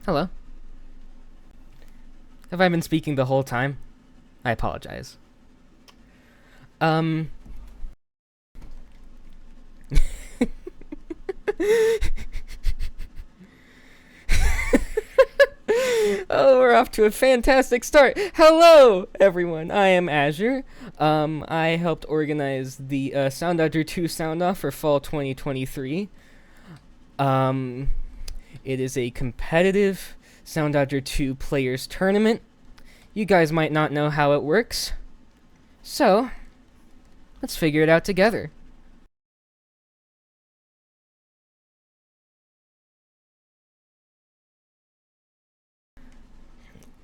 Hello. Have I been speaking the whole time? I apologize. Um. Oh, we're off to a fantastic start. Hello, everyone. I am Azure. I helped organize the Soundodger 2 Sound Off for fall 2023. Um, it is a competitive Soundodger 2 players tournament. You guys might not know how it works. So, let's figure it out together.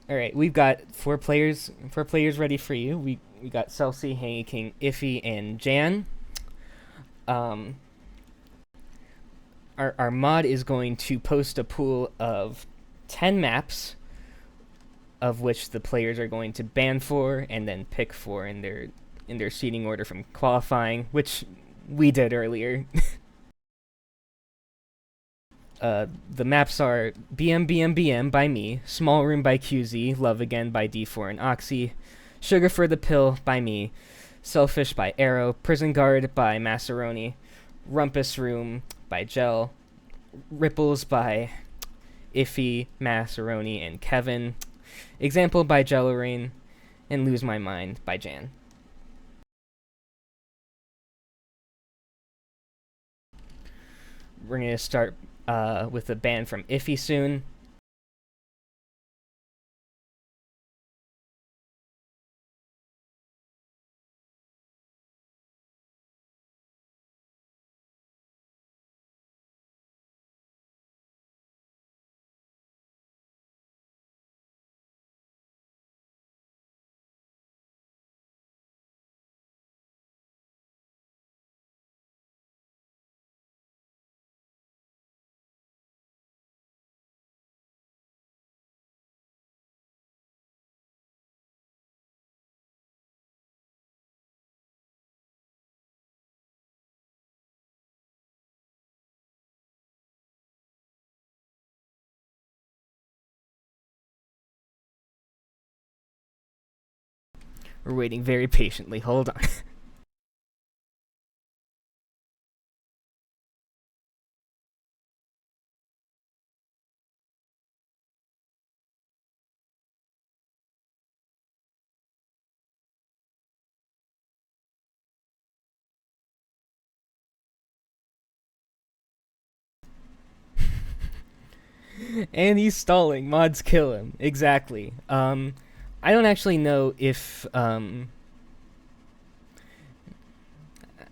All right, we've got four players ready for you. We got Celsi, HangyKing, Iffy, and Jan. Our mod is going to post a pool of 10 maps, of which the players are going to ban for and then pick for in their seeding order from qualifying, which we did earlier. The maps are BM by me, Small Room by QZ, Love Again by D4 and Oxy, Sugar for the Pill by me, Selfish by Arrow, Prison Guard by Massaroni, Rumpus Room by Gel, Ripples by Iffy, Massaroni, and Kevin, Example by jellorain, and Lose My Mind by Jan. We're going to start with a ban from Iffy soon. We're waiting very patiently. Hold on. And he's stalling. Mods kill him. Exactly. I don't actually know if I'm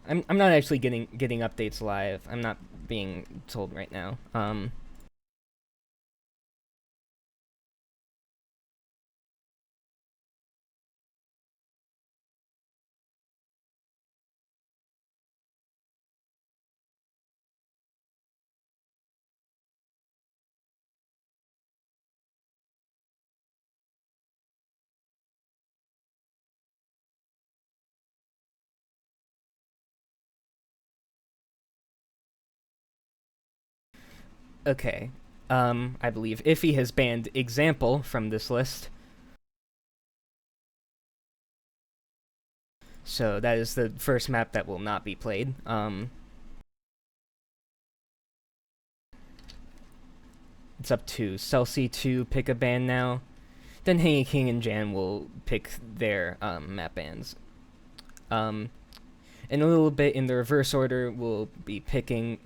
not actually getting updates live. I'm not being told right now. Okay. I believe Iffy has banned Example from this list. So that is the first map that will not be played. It's up to Celsi to pick a ban now. Then HangyKing and Jan will pick their map bans. In a little bit, in the reverse order, we'll be picking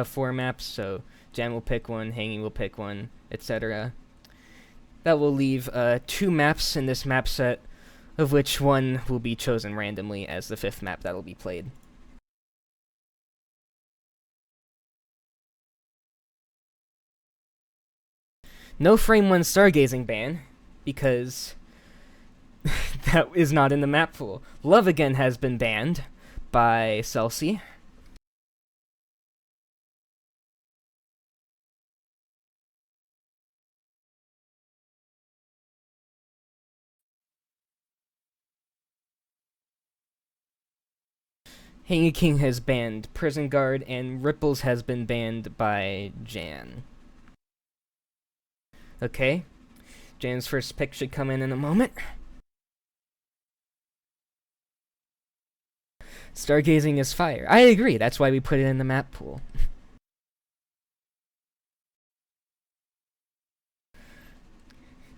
4 maps. So Jan will pick one, Hangy will pick one, etc. That will leave 2 maps in this map set, of which one will be chosen randomly as the 5th map that will be played. No Frame 1 Stargazing ban, because that is not in the map pool. Love Again has been banned by Celsi. HangyKing has banned Prison Guard, and Ripples has been banned by Jan. Okay. Jan's first pick should come in a moment. Stargazing is fire. I agree. That's why we put it in the map pool.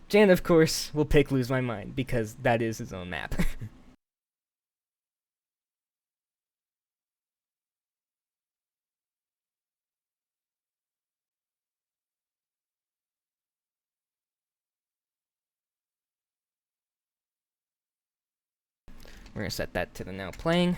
Jan, of course, will pick Lose My Mind because that is his own map. We're going to set that to the now playing.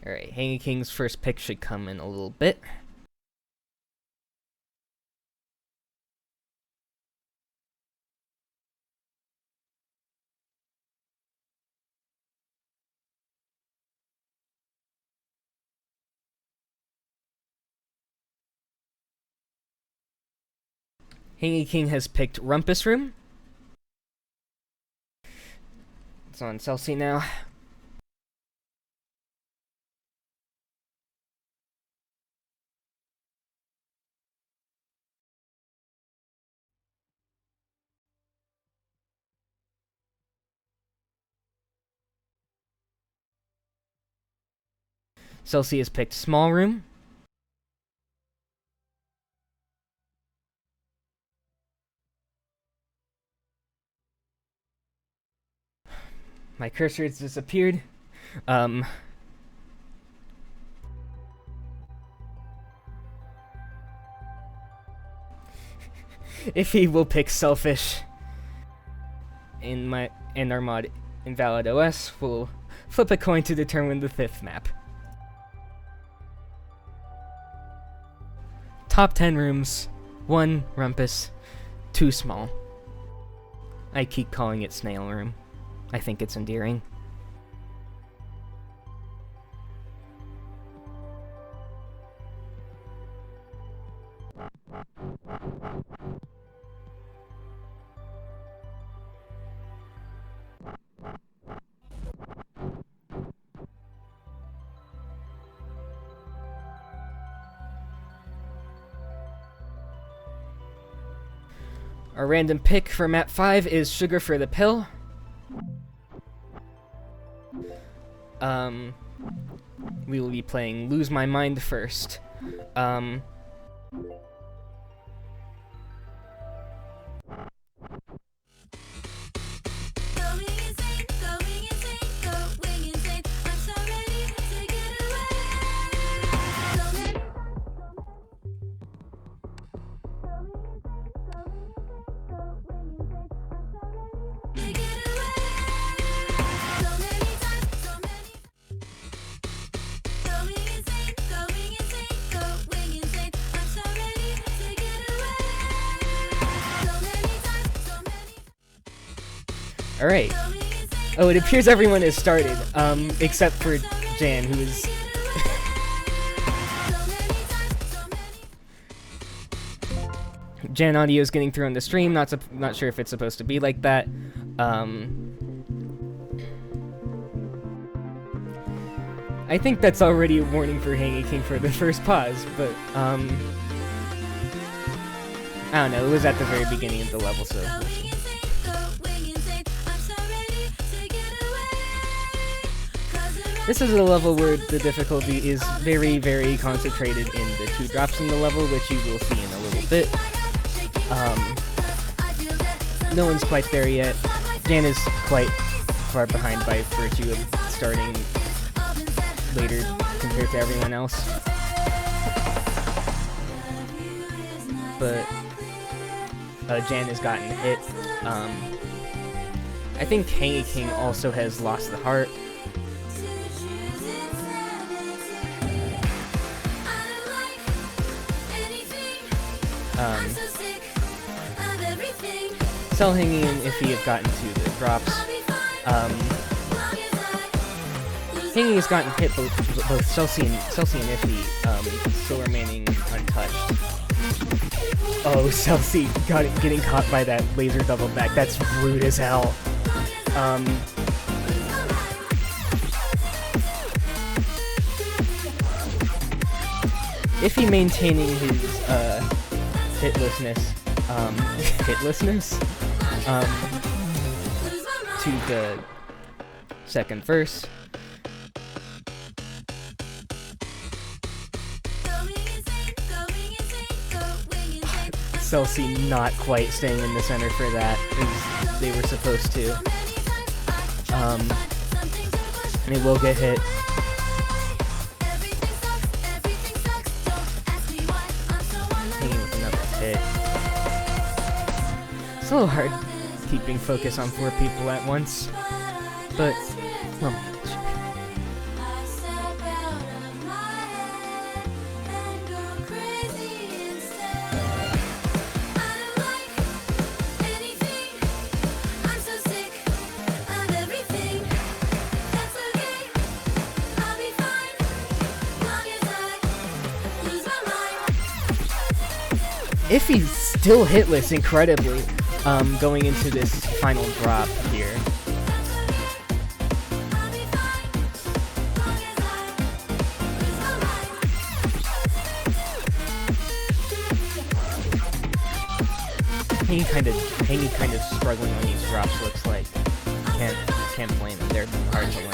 Alright, HangyKing's first pick should come in a little bit. HangyKing has picked Rumpus Room. It's on Celsi now. Celsi has picked Small Room. My cursor has disappeared. Iffy will pick Selfish. In our mod Invalid OS, we'll flip a coin to determine the 5th map. Top 10 rooms, 1 Rumpus, 2 Small. I keep calling it Snail Room. I think it's endearing. Our random pick for map 5 is Sugar for the Pill. We will be playing Lose My Mind first. Alright. Oh, it appears everyone has started, except for Jan, who is... Jan audio is getting through on the stream, not sure if it's supposed to be like that. I think that's already a warning for HangyKing for the first pause, but, I don't know, it was at the very beginning of the level, so... This is a level where the difficulty is very, very concentrated in the 2 drops in the level, which you will see in a little bit. No one's quite there yet. Jan is quite far behind by virtue of starting later compared to everyone else. But Jan has gotten hit. I think HangyKing also has lost the heart. Hangy and Iffy have gotten to the drops. Hangy has gotten hit both celsi and Iffy, still remaining untouched. Oh, Celsi getting caught by that laser double back. That's rude as hell. If he maintaining his hitlessness to the second verse. Celsi not quite staying in the center for that as they were supposed to. And he will get hit. Hanging with another hit. It's a little hard keeping focus on 4 people at once, but, well, if he's still hitless, incredibly, going into this final drop here. Hangy kind of struggling on these drops, looks like. Can't blame him, they're hard to learn.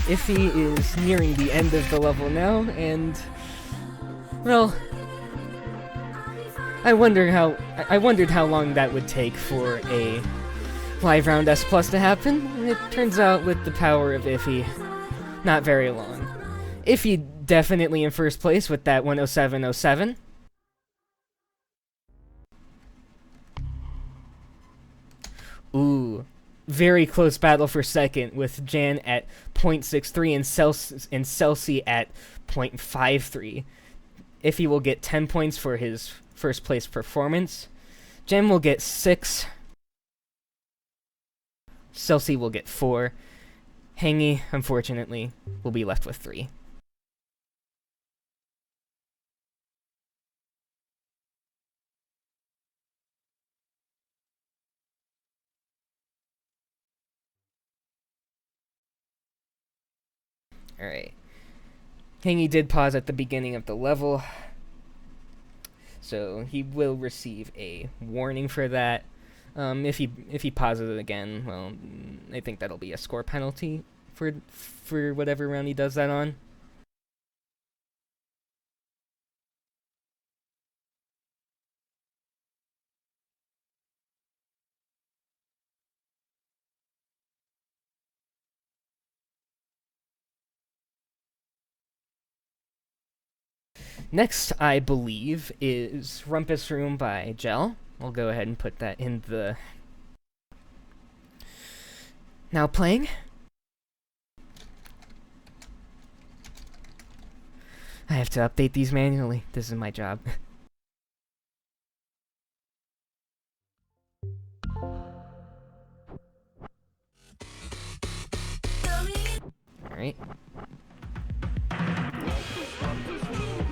Iffy is nearing the end of the level now, and, well, I wondered how long that would take for a live round S+ to happen, and it turns out with the power of Iffy, not very long. Iffy definitely in first place with that 107.07. Ooh. Very close battle for second, with Jan at 0.63 and Celsi at 0.53. Iffy will get 10 points for his first place performance. Jan will get 6. Celsi will get 4. Hangy, unfortunately, will be left with 3. Alright. Hangy did pause at the beginning of the level, so he will receive a warning for that. If he pauses it again, well, I think that'll be a score penalty for whatever round he does that on. Next, I believe, is Rumpus Room by Gel. I'll go ahead and put that in the... Now playing. I have to update these manually. This is my job. Alright.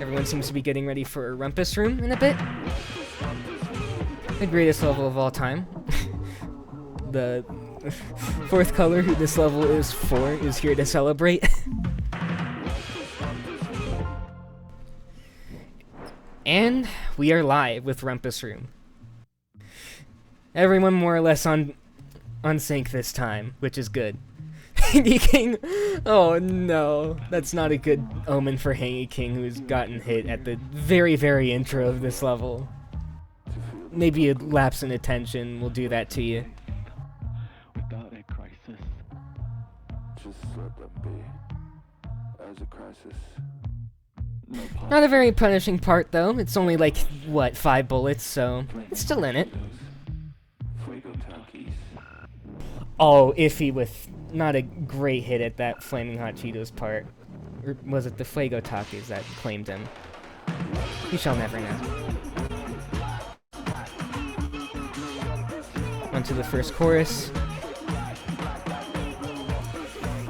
Everyone seems to be getting ready for a Rumpus Room in a bit. The greatest level of all time. The 4th color, who this level is for, is here to celebrate. And we are live with Rumpus Room. Everyone more or less on sync this time, which is good. HangyKing! Oh no, that's not a good omen for HangyKing, who's gotten hit at the very, very intro of this level. Maybe a lapse in attention will do that to you. Without a crisis, just let them be. As a crisis, no Not a very punishing part, though. It's only like, what, 5 bullets, so it's still in it. Oh, Iffy with not a great hit at that Flaming Hot Cheetos part. Or was it the Fuego Takis that claimed him? We shall never know. onto the first chorus.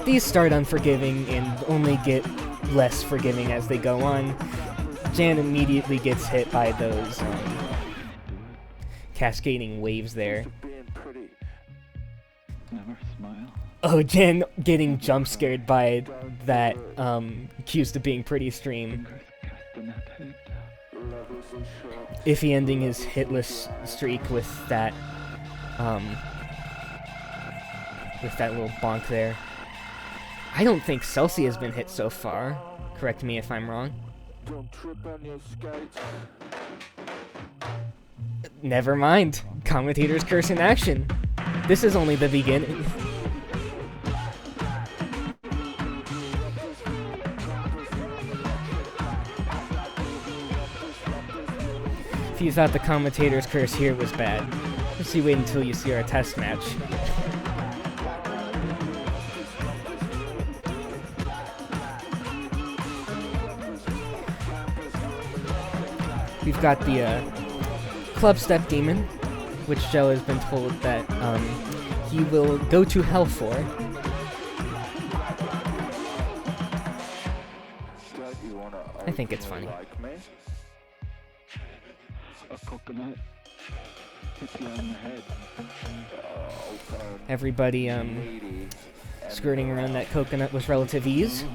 These start unforgiving and only get less forgiving as they go on. Jan immediately gets hit by those cascading waves there. Never smile. Oh, Jan getting jump scared by that accused of being pretty stream. Iffy ending his hitless streak with that little bonk there. I don't think Celsi has been hit so far. Correct me if I'm wrong. Don't trip on your skates. Never mind. Commentator's curse in action. This is only the beginning. If you thought the commentator's curse here was bad, just you wait until you see our test match. We've got the Club Step Demon, which Joe has been told that he will go to hell for. I think it's funny. Everybody skirting around that coconut with relative ease.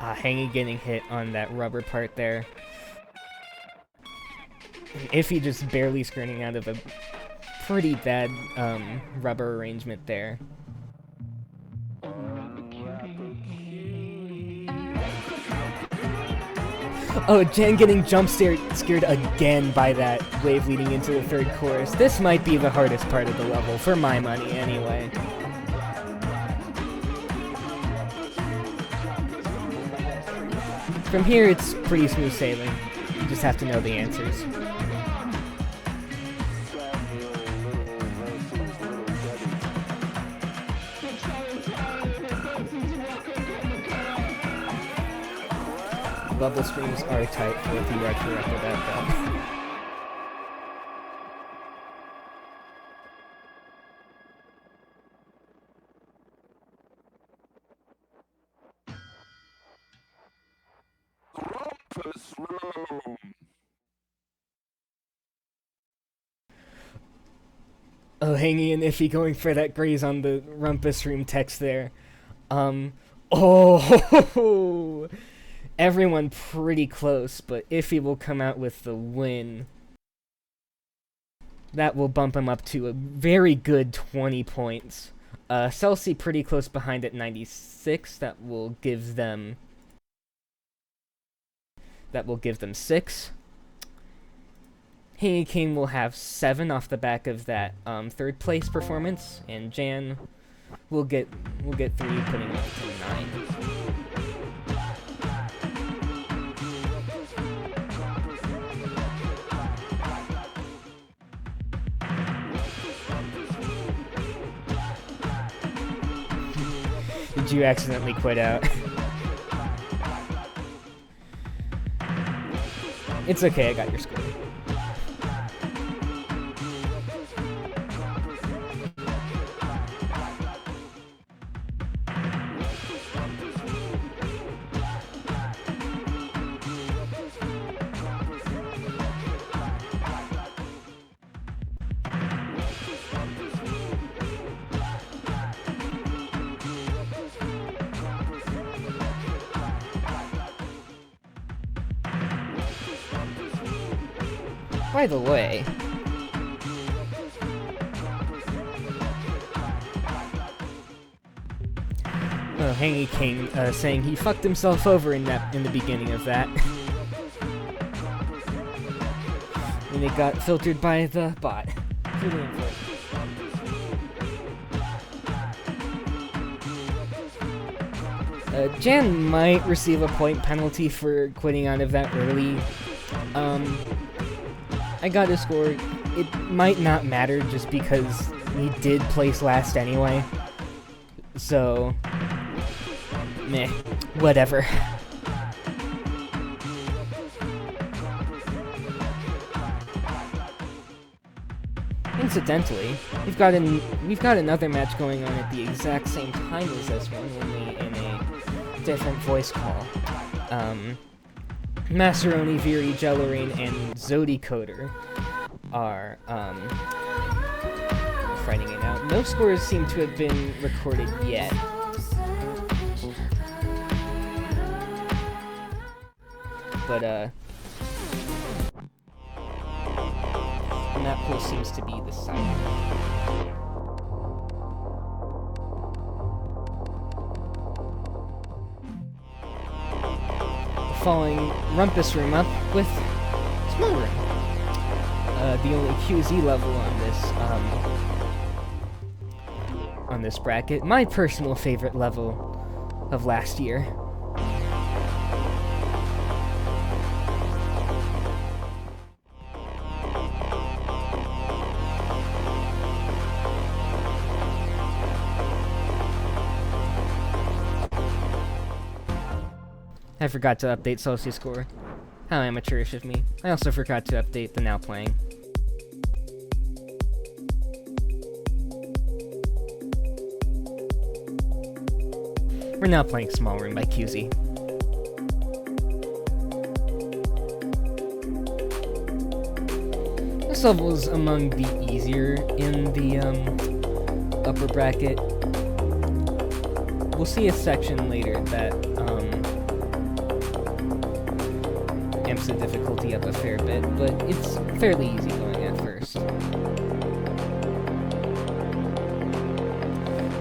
Hangy getting hit on that rubber part there. And Iffy just barely skirting out of a pretty bad rubber arrangement there. Oh, Jan getting jump scared again by that wave leading into the third chorus. This might be the hardest part of the level, for my money anyway. From here, it's pretty smooth sailing. You just have to know the answers. Bubble streams are tight for if you are correct about that. Oh, Hangy and Iffy going for that graze on the rumpus room text there. Oh, everyone pretty close, but Iffy will come out with the win. That will bump him up to a very good 20 points. Celsi pretty close behind at 96. That will give them 6. HangyKing will have 7 off the back of that third place performance, and Jan will get 3, putting it to 9. Did you accidentally quit out? It's okay, I got your score. By the way, HangyKing saying he fucked himself over in the beginning of that, and it got filtered by the bot. Really unfortunate. Jan might receive a point penalty for quitting out of that early. I got his score. It might not matter just because he did place last anyway. So, Meh. Whatever. Incidentally, we've got another match going on at the exact same time as this one, only in a different voice call. Massaroni, Viri, Jellorain, and Zodycoder are fighting it out. No scores seem to have been recorded yet. But the map pool seems to be the side. Following Rumpus Room up with Small Room. The only QZ level on this bracket. My personal favorite level of last year. I forgot to update Celsi score. How amateurish of me. I also forgot to update the now playing. We're now playing Small Room by QZ. This level is among the easier in the upper bracket. We'll see a section later that amps the difficulty up a fair bit, but it's fairly easy going at first.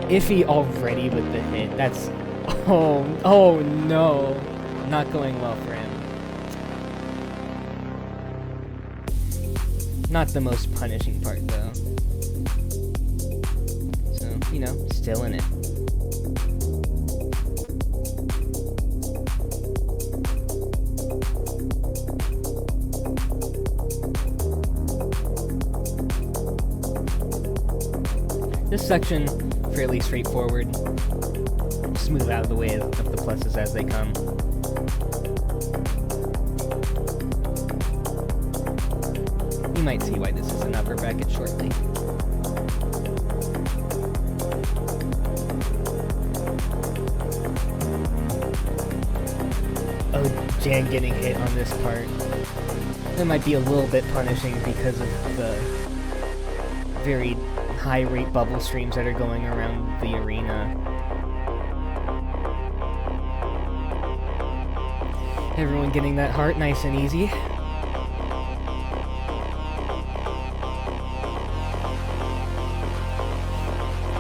Iffy already with the hit. That's... Oh no. Not going well for him. Not the most punishing part, though. So, you know, still in it. This section, fairly straightforward. Smooth out of the way of the pluses as they come. You might see why this is an upper bracket shortly. Oh, Jan getting hit on this part. That might be a little bit punishing because of the very high rate bubble streams that are going around the arena. Everyone getting that heart nice and easy.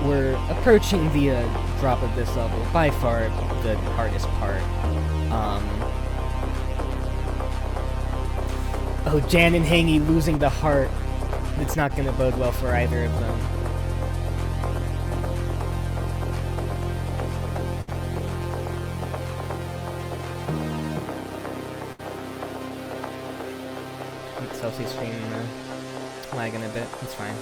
We're approaching the drop of this level, by far the hardest part. Oh, Jan and Hangy losing the heart. It's not going to bode well for either of them. Celsi's stream lagging a bit. It's fine.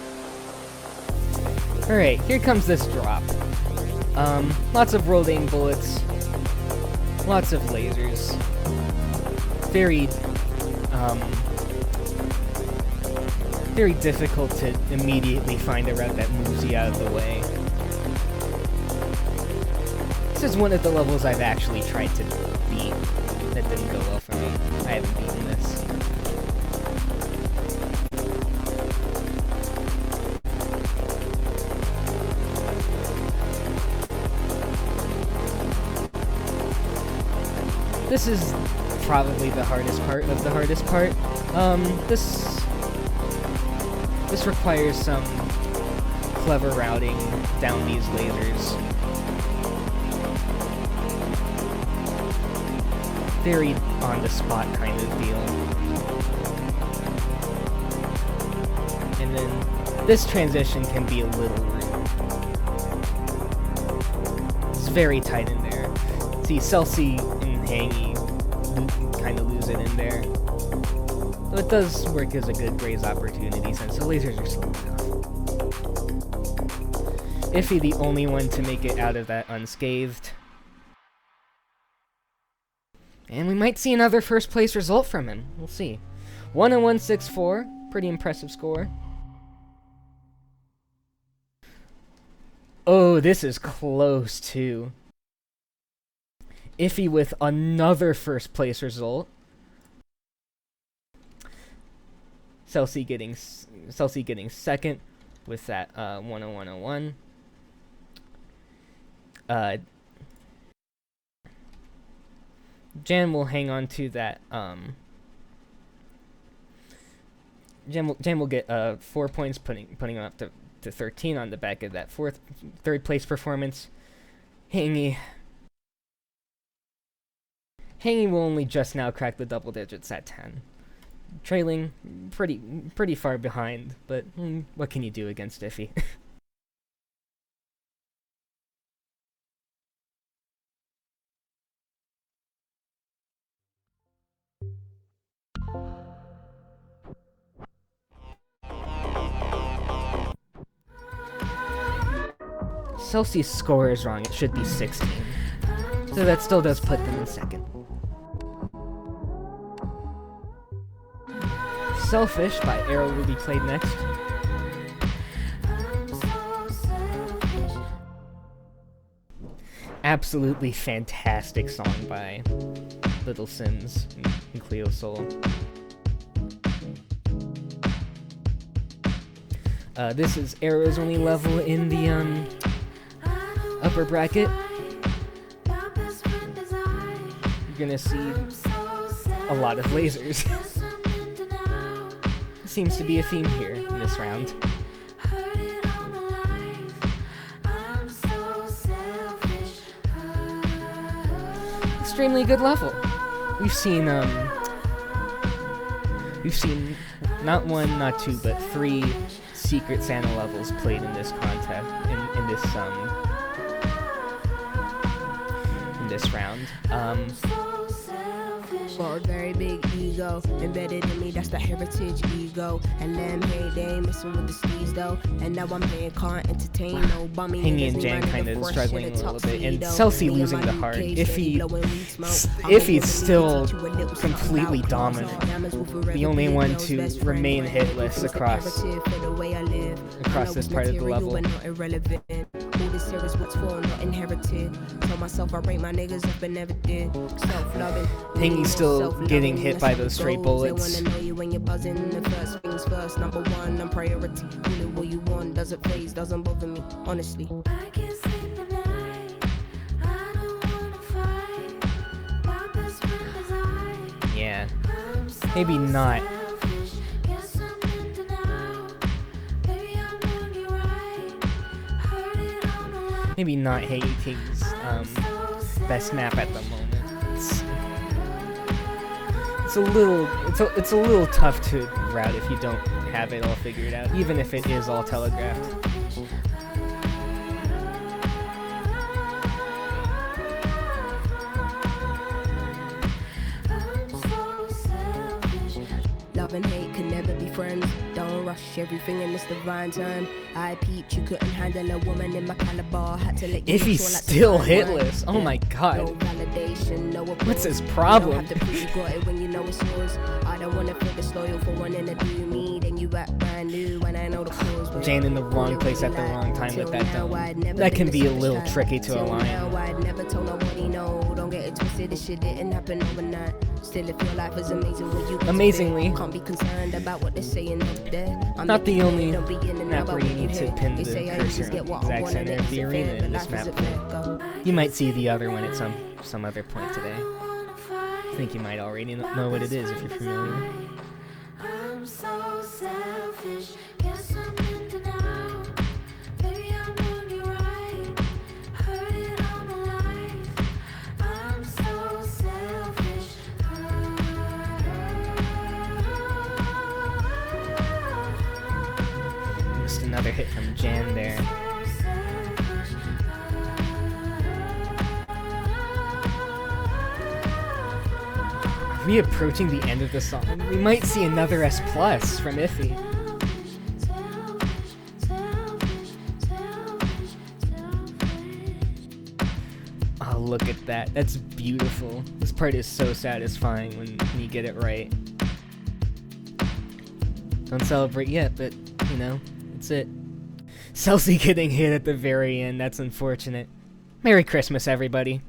Alright, here comes this drop. Lots of rolled aim bullets. Lots of lasers. Very difficult to immediately find a route that moves you out of the way. This is one of the levels I've actually tried to beat that didn't go well for me. I haven't beaten this. This is probably the hardest part of the hardest part. This requires some clever routing down these lasers. Very on-the-spot kind of deal. And then this transition can be a little rude. It's very tight in there. See, Celsi and Hangy kind of lose it in there. Though it does work as a good graze opportunity since the lasers are slow enough. Iffy the only one to make it out of that unscathed. And we might see another first place result from him. We'll see. 10164, pretty impressive score. Oh, this is close too. Iffy with another first place result. Celsi getting second with that 10101. Jan will hang on to that. Jan will get 4 points, putting him up to 13 on the back of that third place performance. Hangy will only just now crack the double digits at 10, trailing pretty far behind. But what can you do against Iffy? Celsius score is wrong. It should be 16. So that still does put them in second. Selfish by Arrow will be played next. Absolutely fantastic song by Little Sims and Cleo Soul. This is Arrow's only level in the upper bracket. You're gonna see a lot of lasers. Seems to be a theme here in this round. Extremely good level. We've seen not one, not two, but 3 Secret Santa levels played in this contest in this round. For a very big ego embedded in me, that's the heritage ego. And them, hey, they ain't messing with the steez though. And now I'm here, can't entertain no bummy. Hangy and Jan kind of struggling a little bit, and Celsi losing the heart. Iffy's still completely dominant, the only one to remain hitless across this part of the level. All this here is what's for, not inherited. Told myself I rate my niggas up and never did. Self-loving. Hangy's still getting hit by those straight bullets. They wanna know you when you're buzzing. The first things first, number one, I'm priority. Do what you want, doesn't phase, doesn't bother me, honestly. I can't sleep at night. I don't wanna fight. My best friend is I. Yeah. Maybe not. Maybe not HangyKing's best map at the moment. It's a little tough to route if you don't have it all figured out, even if it is all telegraphed. Love and hate can never be friends. Don't rush everything in this divine time. I peeped, you couldn't handle a woman in my caliber. Had to let you If he's still hitless, oh my god. No validation, no applause. What's his problem? You don't have to prove you got it when you know it's yours. I don't wanna feel disloyal for wanting to do me. Then you act brand new when I know the cause. Jane in the wrong place at the wrong time with that dome. That can be a little tricky to align. I'd never told nobody no. Don't get it twisted, this shit didn't happen overnight. Still, if your life is amazing, will you amazingly, can't be concerned about what they're saying up there. I'm not the only map where you need to pin the cursor in the exact center of the arena in this map. You might see the other one at some other point today. I think you might already know what it is if you're familiar. I'm so selfish. Guess I'm in denial. Baby, I'm doing you right. Heard it all my life. I'm so selfish. Missed another hit from Jan there. Are we approaching the end of the song? We might see another S+ from Iffy. look at that. That's beautiful. This part is so satisfying when you get it right. Don't celebrate yet, but, you know, that's it. Celsi getting hit at the very end, that's unfortunate. Merry Christmas, everybody.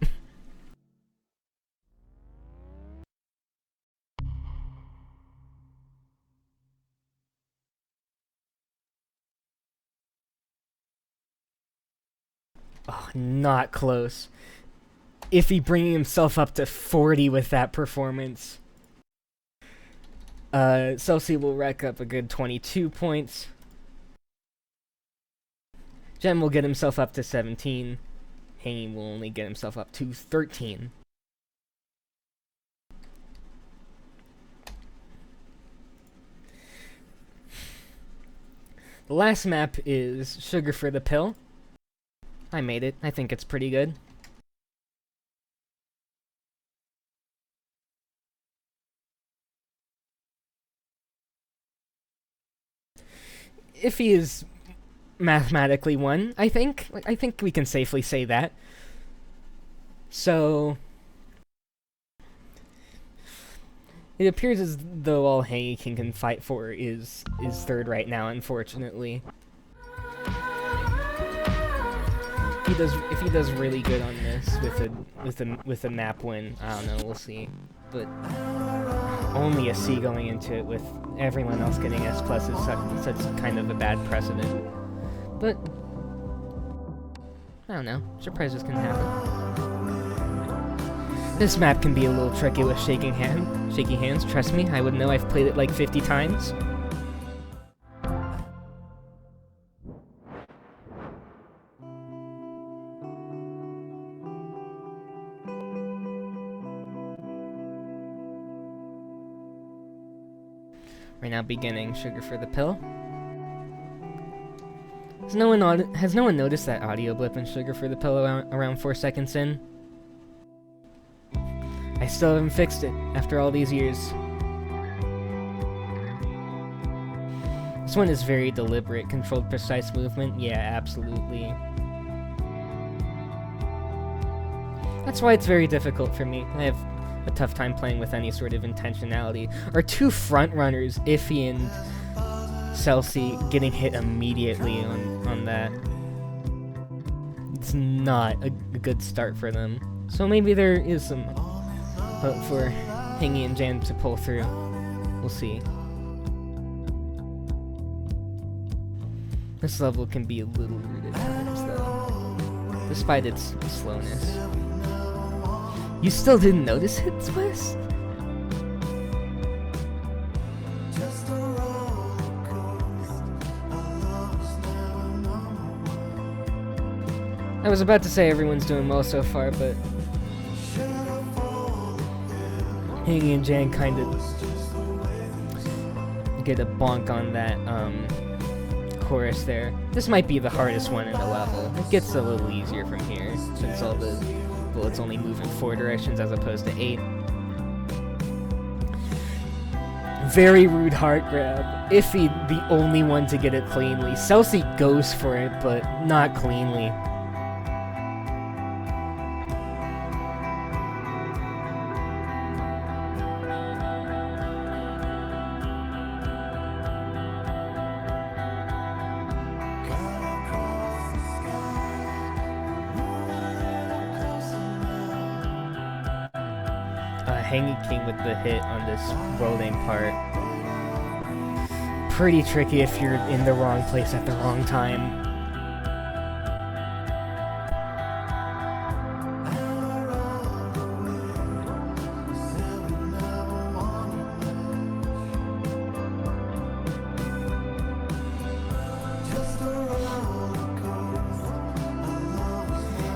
Oh, not close. Iffy bringing himself up to 40 with that performance. Celsi will rack up a good 22 points. Jem will get himself up to 17. Hangy will only get himself up to 13. The last map is Sugar for the Pill. I made it. I think it's pretty good. Iffy is mathematically won, I think. I think we can safely say that. So it appears as though all HangyKing can fight for is third right now, unfortunately. If he does really good on this with a map win, I don't know, we'll see. But only a C going into it with everyone else getting S+ is such kind of a bad precedent. But I don't know, surprises can happen. This map can be a little tricky with shaky hands, trust me, I would know, I've played it like 50 times. Right now beginning Sugar for the Pill. Has no one noticed that audio blip in Sugar for the Pill around 4 seconds in? I still haven't fixed it after all these years. This one is very deliberate, controlled, precise movement. Yeah, absolutely. That's why it's very difficult for me. I have a tough time playing with any sort of intentionality. Our two front runners, Iffy and Celsi, getting hit immediately on that. It's not a good start for them. So maybe there is some hope for Hangy and Jan to pull through. We'll see. This level can be a little rude at times, though, despite its slowness. You still didn't notice it, Swiss? I was about to say everyone's doing well so far, but Hangy and Jan kind of get a bonk on that chorus there. This might be the hardest one in the level. It gets a little easier from here, since all the bullets only move in 4 directions as opposed to 8. Very rude heart grab. Iffy, the only one to get it cleanly. Celsi goes for it, but not cleanly. HangyKing with the hit on this rolling part. Pretty tricky if you're in the wrong place at the wrong time.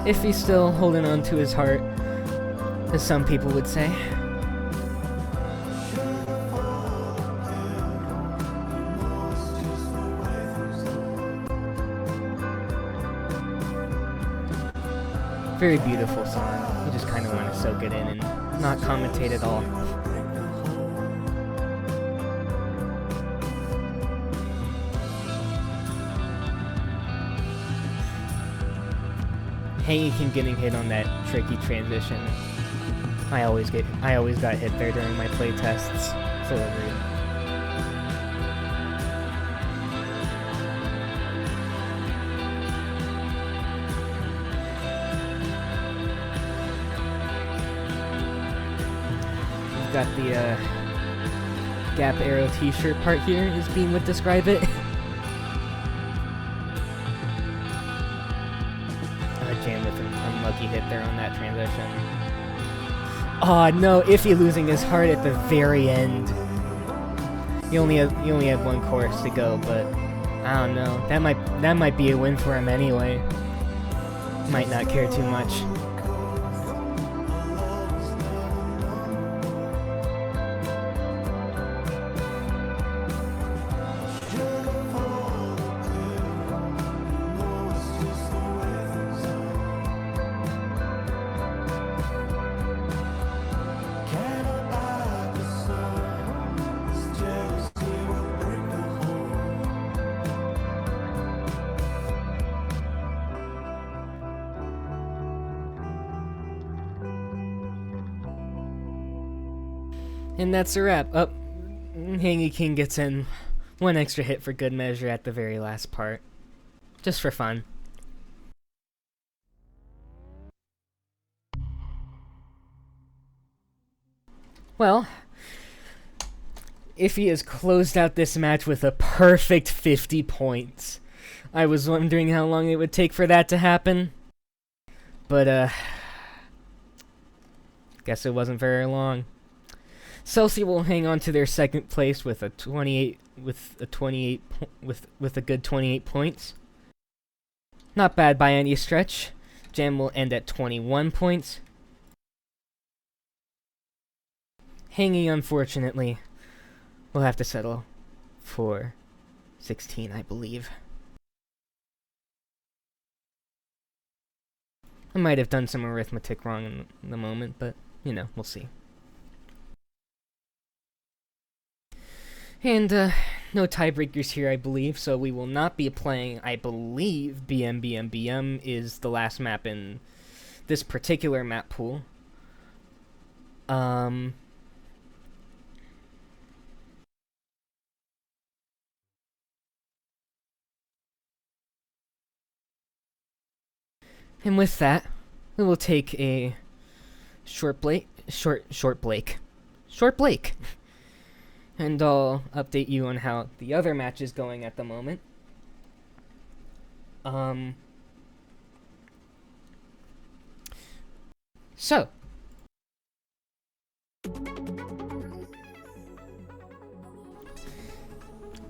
If he's still holding on to his heart, as some people would say. Very beautiful song. You just kind of want to soak it in and not commentate at all. HangyKing getting hit on that tricky transition. I always got hit there during my playtests. It's a little rude. We've got the Gap Arrow t-shirt part here, as Bean would describe it. Jam with an unlucky hit there on that transition. Oh no, Iffy losing his heart at the very end. He only had one course to go, but I don't know. That might be a win for him anyway. Might not care too much. And that's a wrap. Up, HangyKing gets in one extra hit for good measure at the very last part. Just for fun. Well, Iffy has closed out this match with a perfect 50 points. I was wondering how long it would take for that to happen. But, guess it wasn't very long. Celsi will hang on to their second place with a good 28 points. Not bad by any stretch. Jam will end at 21 points. Hangy, unfortunately, will have to settle for 16, I believe. I might have done some arithmetic wrong in the moment, but, you know, we'll see. And, no tiebreakers here, I believe, so we will not be playing, I believe, BM is the last map in this particular map pool. And with that, we will take a short break. And I'll update you on how the other match is going at the moment. So.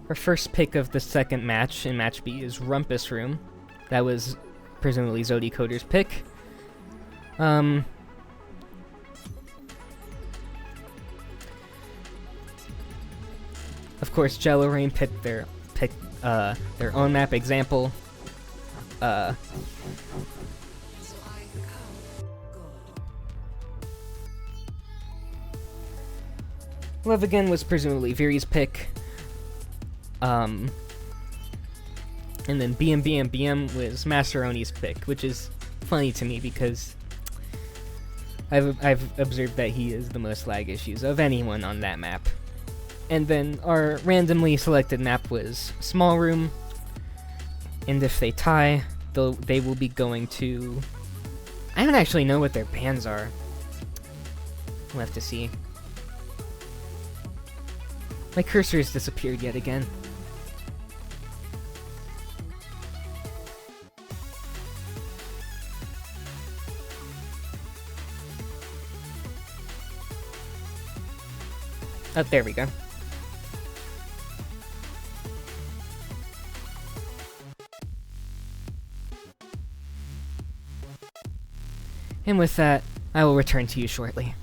Our first pick of the second match in Match B is Rumpus Room. That was presumably zodycoder's pick. Of course, jellorain picked their own map example. Love Again was presumably Viri's pick. And then BM was Massaroni's pick, which is funny to me because I've observed that he is the most lag issues of anyone on that map. And then our randomly selected map was Small Room, and if they tie, they will be going to... I don't actually know what their bans are. We'll have to see. My cursor has disappeared yet again. Oh, there we go. And with that, I will return to you shortly.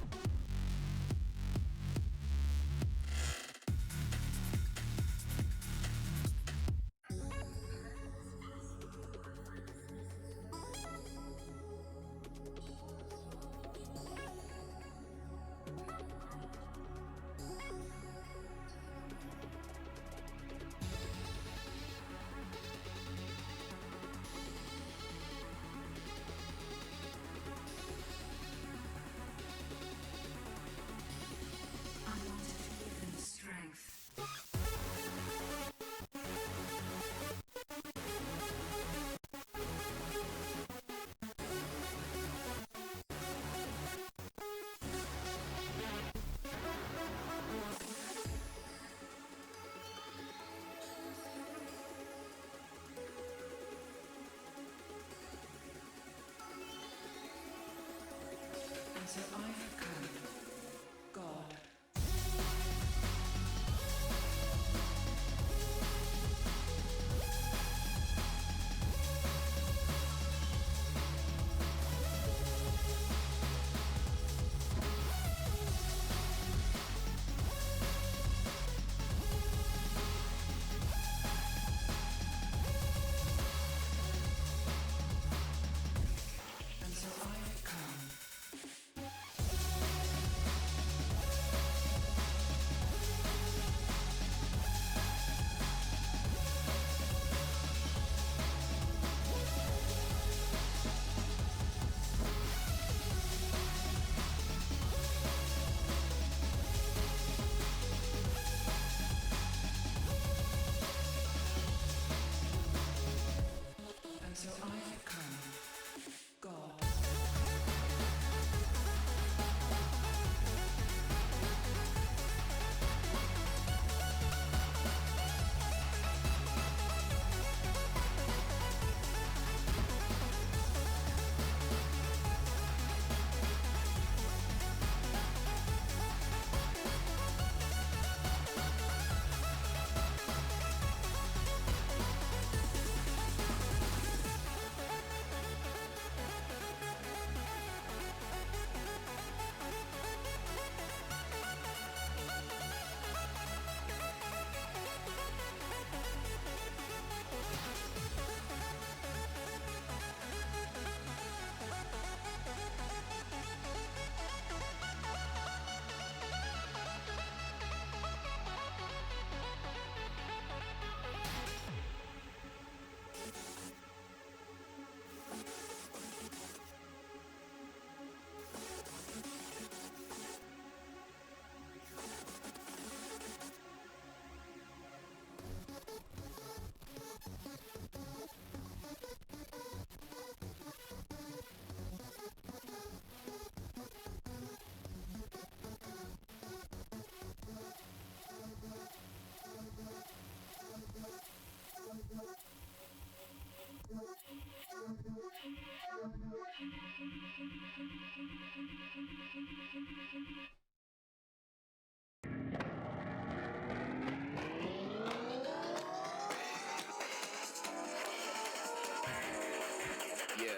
Yeah.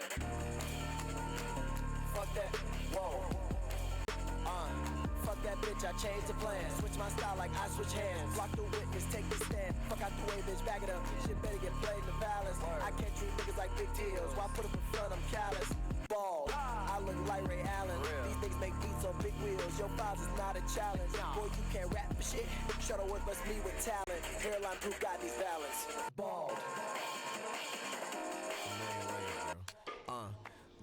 Fuck that. Whoa. Fuck that bitch, I changed the plan. Switch my style like I switch hands. Block the witness, take the stand. Fuck out the way, bitch, back it up. Shit better get played in the palace. I can't treat niggas like big deals. Why put up in front, I'm callous. Ball, I look like Ray Allen. These niggas make beats on big wheels. Your files is not a challenge. Boy, you can't rap for shit. Shuttleworth must be with talent. Hairline proof got these balance. Bald.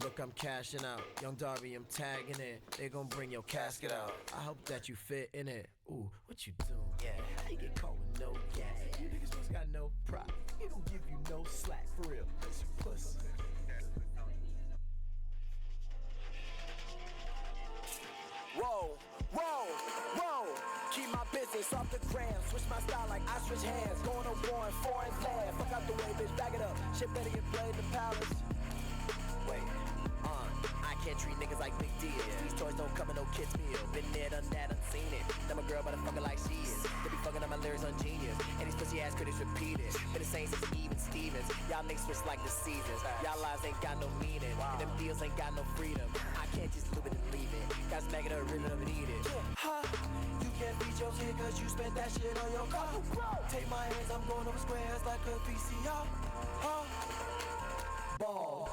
Look, I'm cashing out. Young Darby, I'm tagging it. They gon' bring your casket out. I hope that you fit in it. Ooh, what you doing? Yeah, how you get caught with no gas? You niggas just got no pride. He don't give you no slack, for real. It's a pussy. Whoa, whoa, whoa. Keep my business off the gram. Switch my style like I switch hands. Going to war in foreign land. Fuck out the way, bitch, back it up. Shit better get played in the palace. Wait, I can't treat niggas like big deals. These toys don't come in no kids meal. Been there, done that, unseen it. Now my girl, but I fucking like she is. They be fucking on my lyrics on genius. And these pussy ass critics repeat it. Been the same since even Stevens. Y'all niggas switch like the seasons. Y'all lives ain't got no meaning. And them deals ain't got no freedom. I can't just loop it and leave it. Guys smack it up, rip it up and eat it. Ha! You can't beat your kid cause you spent that shit on your car. Take my hands, I'm going over squares like a VCR. Ball.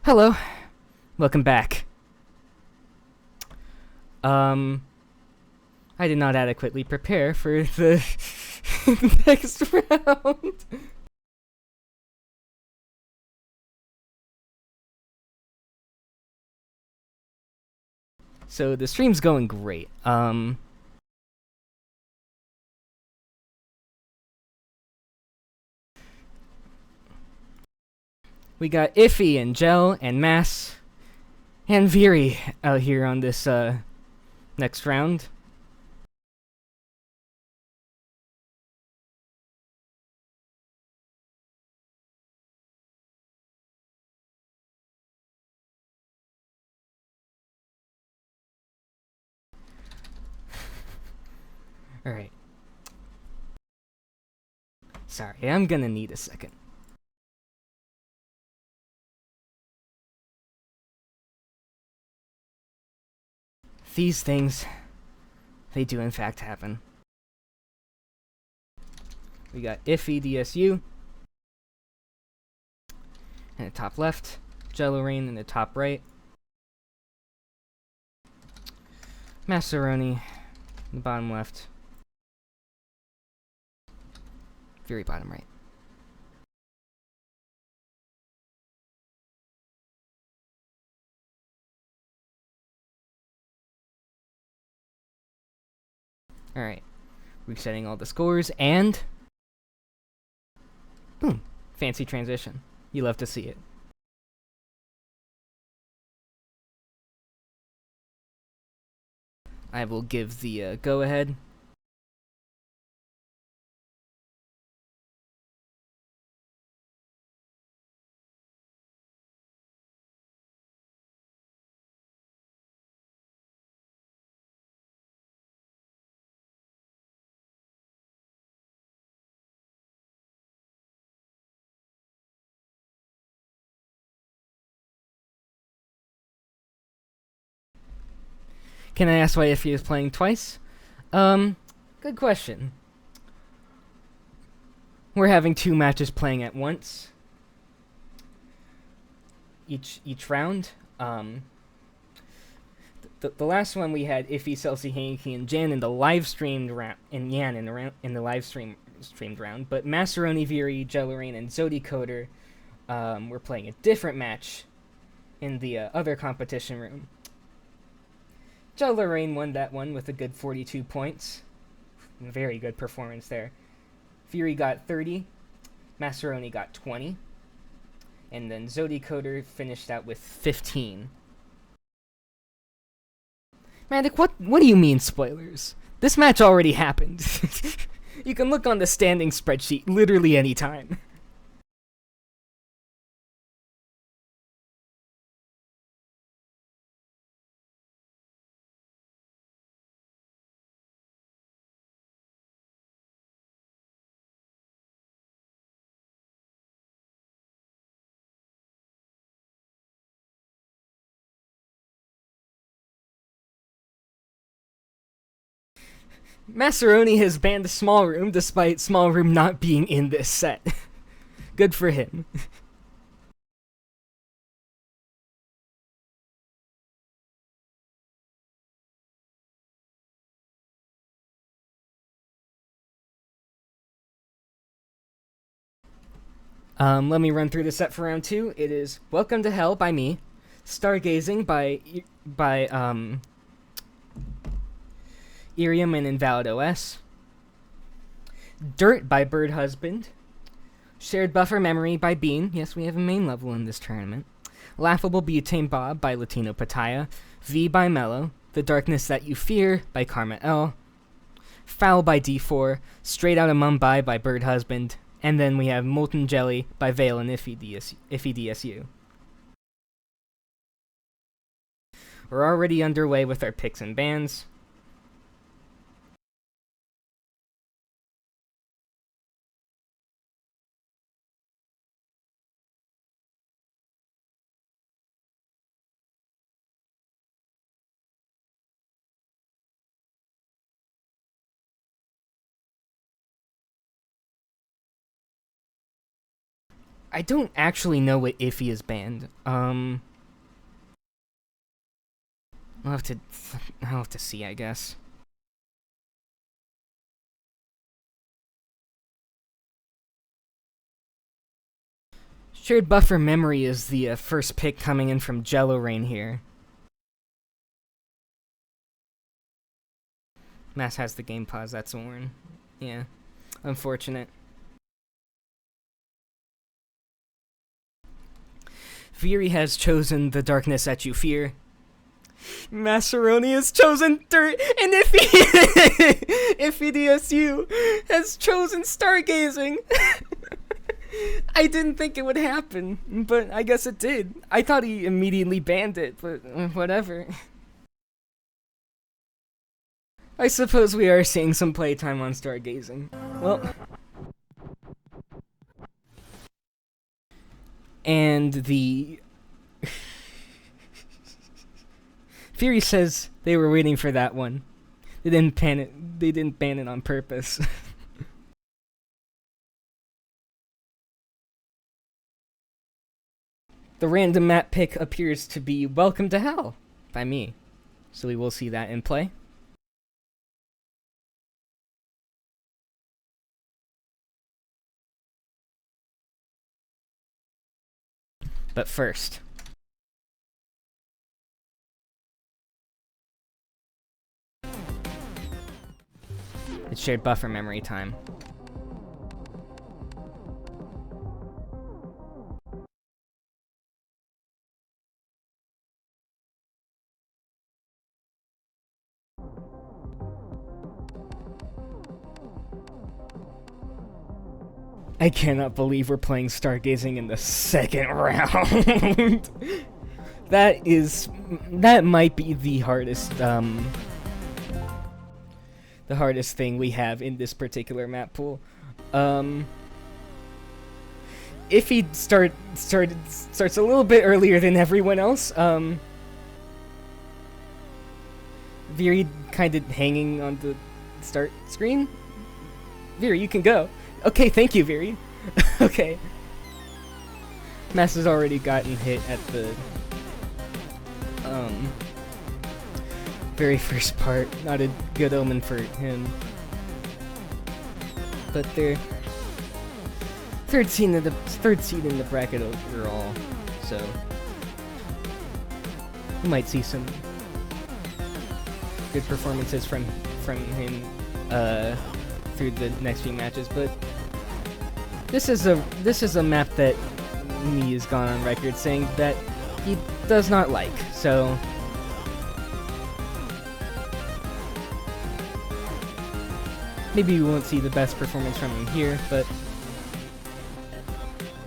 Hello, welcome back. I did not adequately prepare for the next round. So the stream's going great. We got Iffy and Gel and Mass and Viri out here on this next round. Alright. Sorry, I'm gonna need a second. These things, they do in fact happen. We got iffydsu in the top left, jellorain in the top right, Massaroni in the bottom left, very bottom right. Alright, resetting all the scores, and boom, fancy transition. You love to see it. I will give the go-ahead. Can I ask why Iffy is playing twice? Good question. We're having 2 matches playing at once. Each round. The last one we had Iffy, Celsi, HangyKing, and Jan in the live streamed round, and Yan in the live stream streamed round. But Massaroni, Viri, jellorain, and zodycoder were playing a different match in the other competition room. Jellorain won that one with a good 42 points. Very good performance there. Viri got 30, Massaroni got 20, and then zodycoder finished out with 15. Manic, what do you mean spoilers? This match already happened. You can look on the standing spreadsheet literally any time. Massaroni has banned Small Room despite Small Room not being in this set. Good for him. Let me run through the set for round 2. It is Welcome to Hell by me, Stargazing by Irium and Invalid OS, Dirt by Bird Husband, Shared Buffer Memory by Bean, yes, we have a main level in this tournament, Laughable Butane Bob by Latino Pataya, V by Mellow, The Darkness That You Fear by Karma L, Foul by D4, Straight Outta Mumbai by Bird Husband, and then we have Molten Jelly by Vale and iffydsu. We're already underway with our picks and bans. I don't actually know what Iffy is banned. I'll have to see, I guess. Shared Buffer Memory is the first pick coming in from jellorain here. Mass has the game pause, that's Warren. Yeah, unfortunate. Viri has chosen The Darkness That You Fear. Massaroni has chosen Dirt, and iffydsu has chosen Stargazing. I didn't think it would happen, but I guess it did. I thought he immediately banned it, but whatever. I suppose we are seeing some playtime on Stargazing. Well... And the... Fury says they were waiting for that one. They didn't ban it on purpose. The random map pick appears to be Welcome to Hell by me. So we will see that in play. But first, it's shared buffer memory time. I cannot believe we're playing Stargazing in the second round. That might be the hardest thing we have in this particular map pool. If he starts a little bit earlier than everyone else, Viri kind of hanging on the start screen. Viri, you can go. Okay, thank you, Viri. Okay. Mass has already gotten hit at the very first part. Not a good omen for him. but they're third seed in the bracket overall, so we might see some good performances from him through the next few matches. But this is a map that me has gone on record saying that he does not like. So maybe we won't see the best performance from him here, but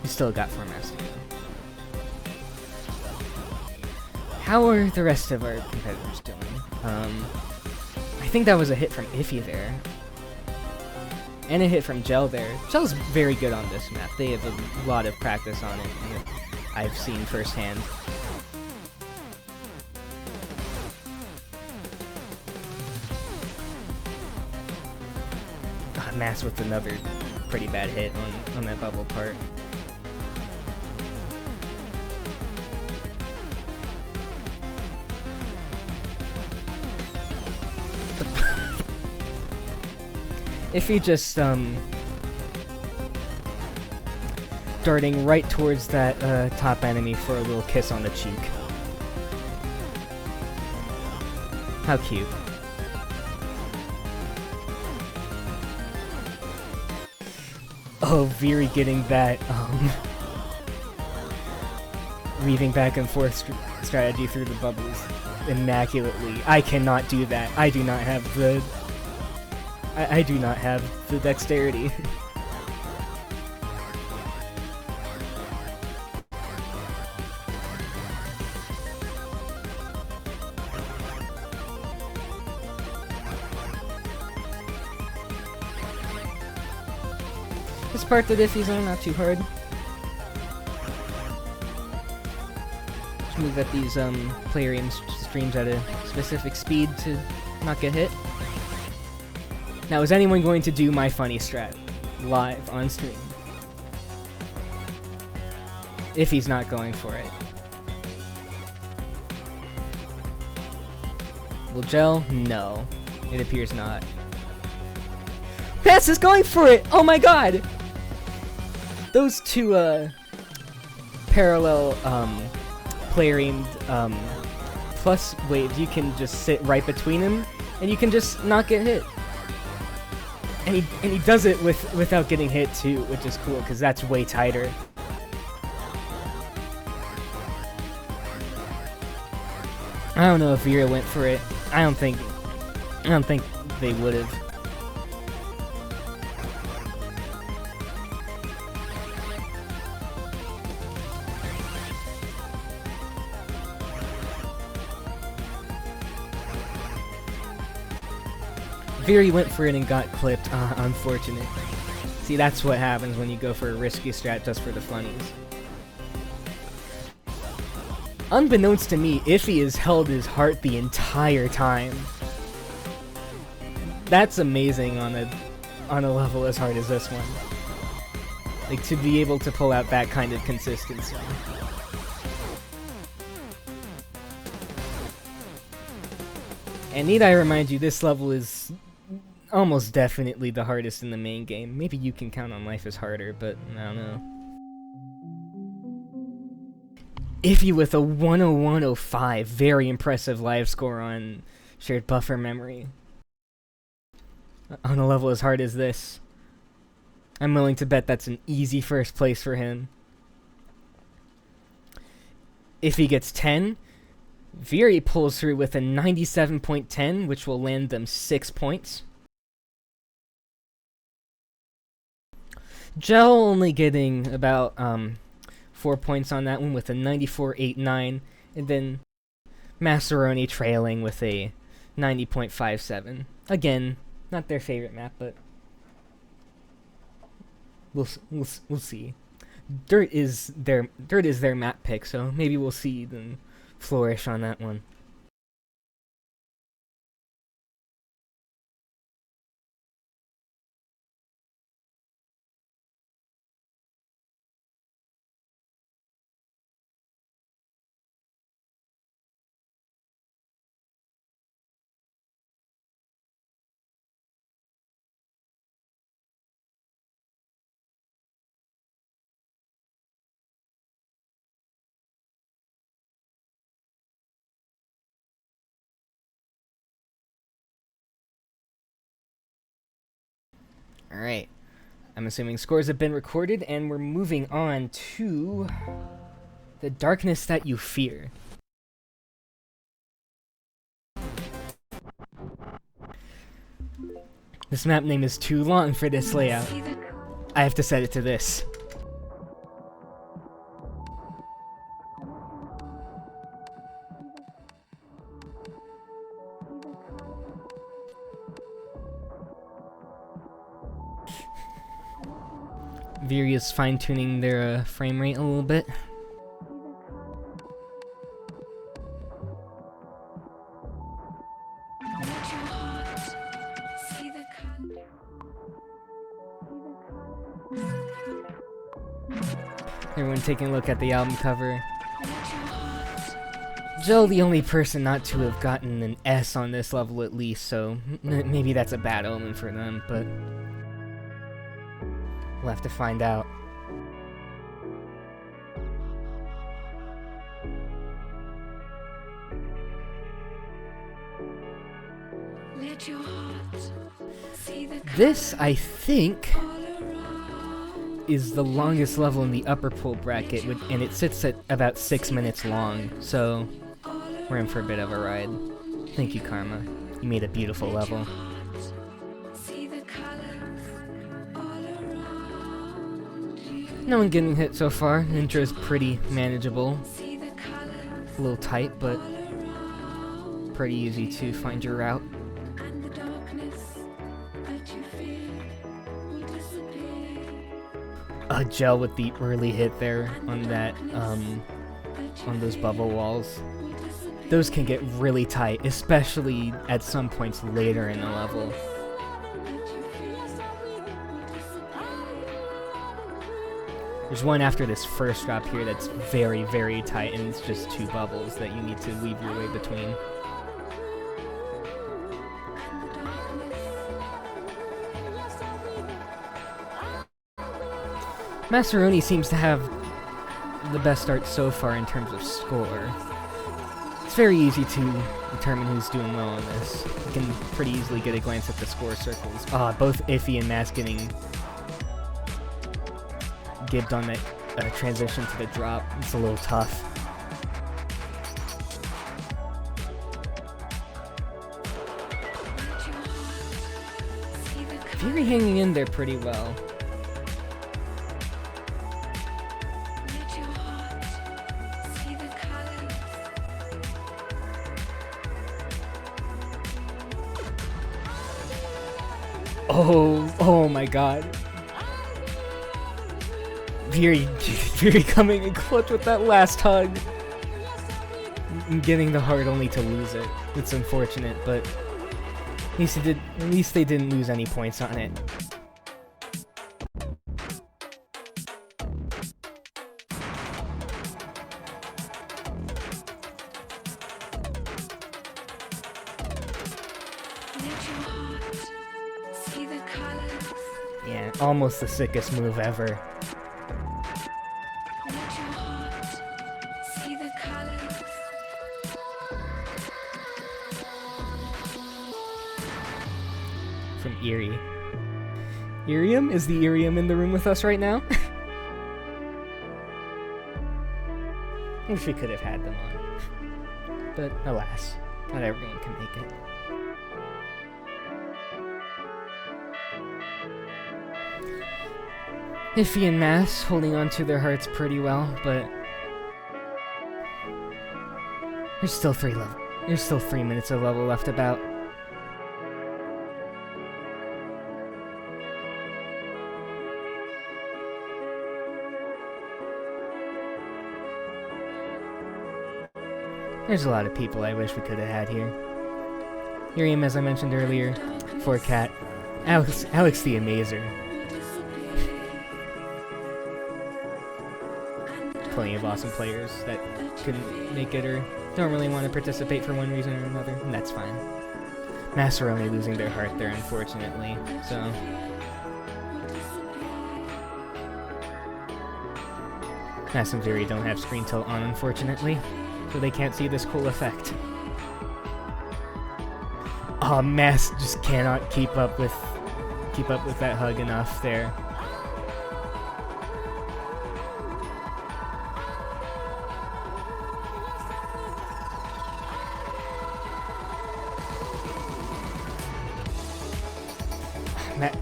we still got 4 maps to go. How are the rest of our competitors doing? I think that was a hit from Iffy there. And a hit from Gel there. Gel's very good on this map. They have a lot of practice on it, and I've seen firsthand. Mass with another pretty bad hit on that bubble part. If he just darting right towards that top enemy for a little kiss on the cheek. How cute. Oh, Viri getting that weaving back and forth strategy through the bubbles immaculately. I cannot do that. I do not have the dexterity. This part that Iffy's on, not too hard. Just move at these player streams at a specific speed to not get hit. Now, is anyone going to do my funny strat live on stream? If he's not going for it. Will Gel? No. It appears not. Pass is going for it! Oh my god! Those two, parallel, player-aimed, plus waves, you can just sit right between them, and you can just not get hit. And he does it without getting hit too, which is cool, because that's way tighter. I don't know if Vera went for it. I don't think they would have. Viri went for it and got clipped. Unfortunate. See, that's what happens when you go for a risky strat just for the funnies. Unbeknownst to me, Iffy has held his heart the entire time. That's amazing on a level as hard as this one. Like, to be able to pull out that kind of consistency. And need I remind you, this level is almost definitely the hardest in the main game. Maybe you can count on Life is harder, but I don't know. Iffy with a 101.05, very impressive live score on shared buffer memory. On a level as hard as this, I'm willing to bet that's an easy first place for him. If he gets 10, Viri pulls through with a 97.10, which will land them 6 points. Gel only getting about 4 points on that one with a 94.89, and then Massaroni trailing with a 90.57. Again, not their favorite map, but we'll see. Dirt is their map pick, so maybe we'll see them flourish on that one. Alright. I'm assuming scores have been recorded, and we're moving on to the darkness that you fear. This map name is too long for this layout. I have to set it to this. Viri is fine-tuning their frame rate a little bit. Everyone taking a look at the album cover. Joe, the only person not to have gotten an S on this level at least, so maybe that's a bad omen for them, but we'll have to find out. This, I think, is the longest level in the upper pool bracket, and it sits at about 6 minutes long, so we're in for a bit of a ride. Thank you, Karma. You made a beautiful level. No one getting hit so far. Intro's pretty manageable. A little tight, but pretty easy to find your route. A gel with the early hit there on that, on those bubble walls. Those can get really tight, especially at some points later in the level. There's one after this first drop here that's very, very tight, and it's just 2 bubbles that you need to weave your way between. Massaroni seems to have the best start so far in terms of score. It's very easy to determine who's doing well on this. You can pretty easily get a glance at the score circles. Both Iffy and Mass getting gibbed on that transition to the drop. It's a little tough. Viri hanging in there pretty well. Oh my god. Viri coming in clutch with that last hug. And getting the heart only to lose it. It's unfortunate, but at least they didn't lose any points on it. Yeah, almost the sickest move ever. From Eerie. Irium? Is the Irium in the room with us right now? I wish we could have had them on. But alas, not everyone can make it. Iffy and Mass holding on to their hearts pretty well, but there's still 3 minutes of level left about. There's a lot of people I wish we could have had here. Miriam, as I mentioned earlier, Forcat, Alex the Amazer. Plenty of awesome players that couldn't make it or don't really want to participate for one reason or another, and that's fine. Massaroni losing their heart there, unfortunately, so... Mass and Viri don't have screen tilt on, unfortunately, so they can't see this cool effect. Mass just cannot keep up with keep up with that hug enough there.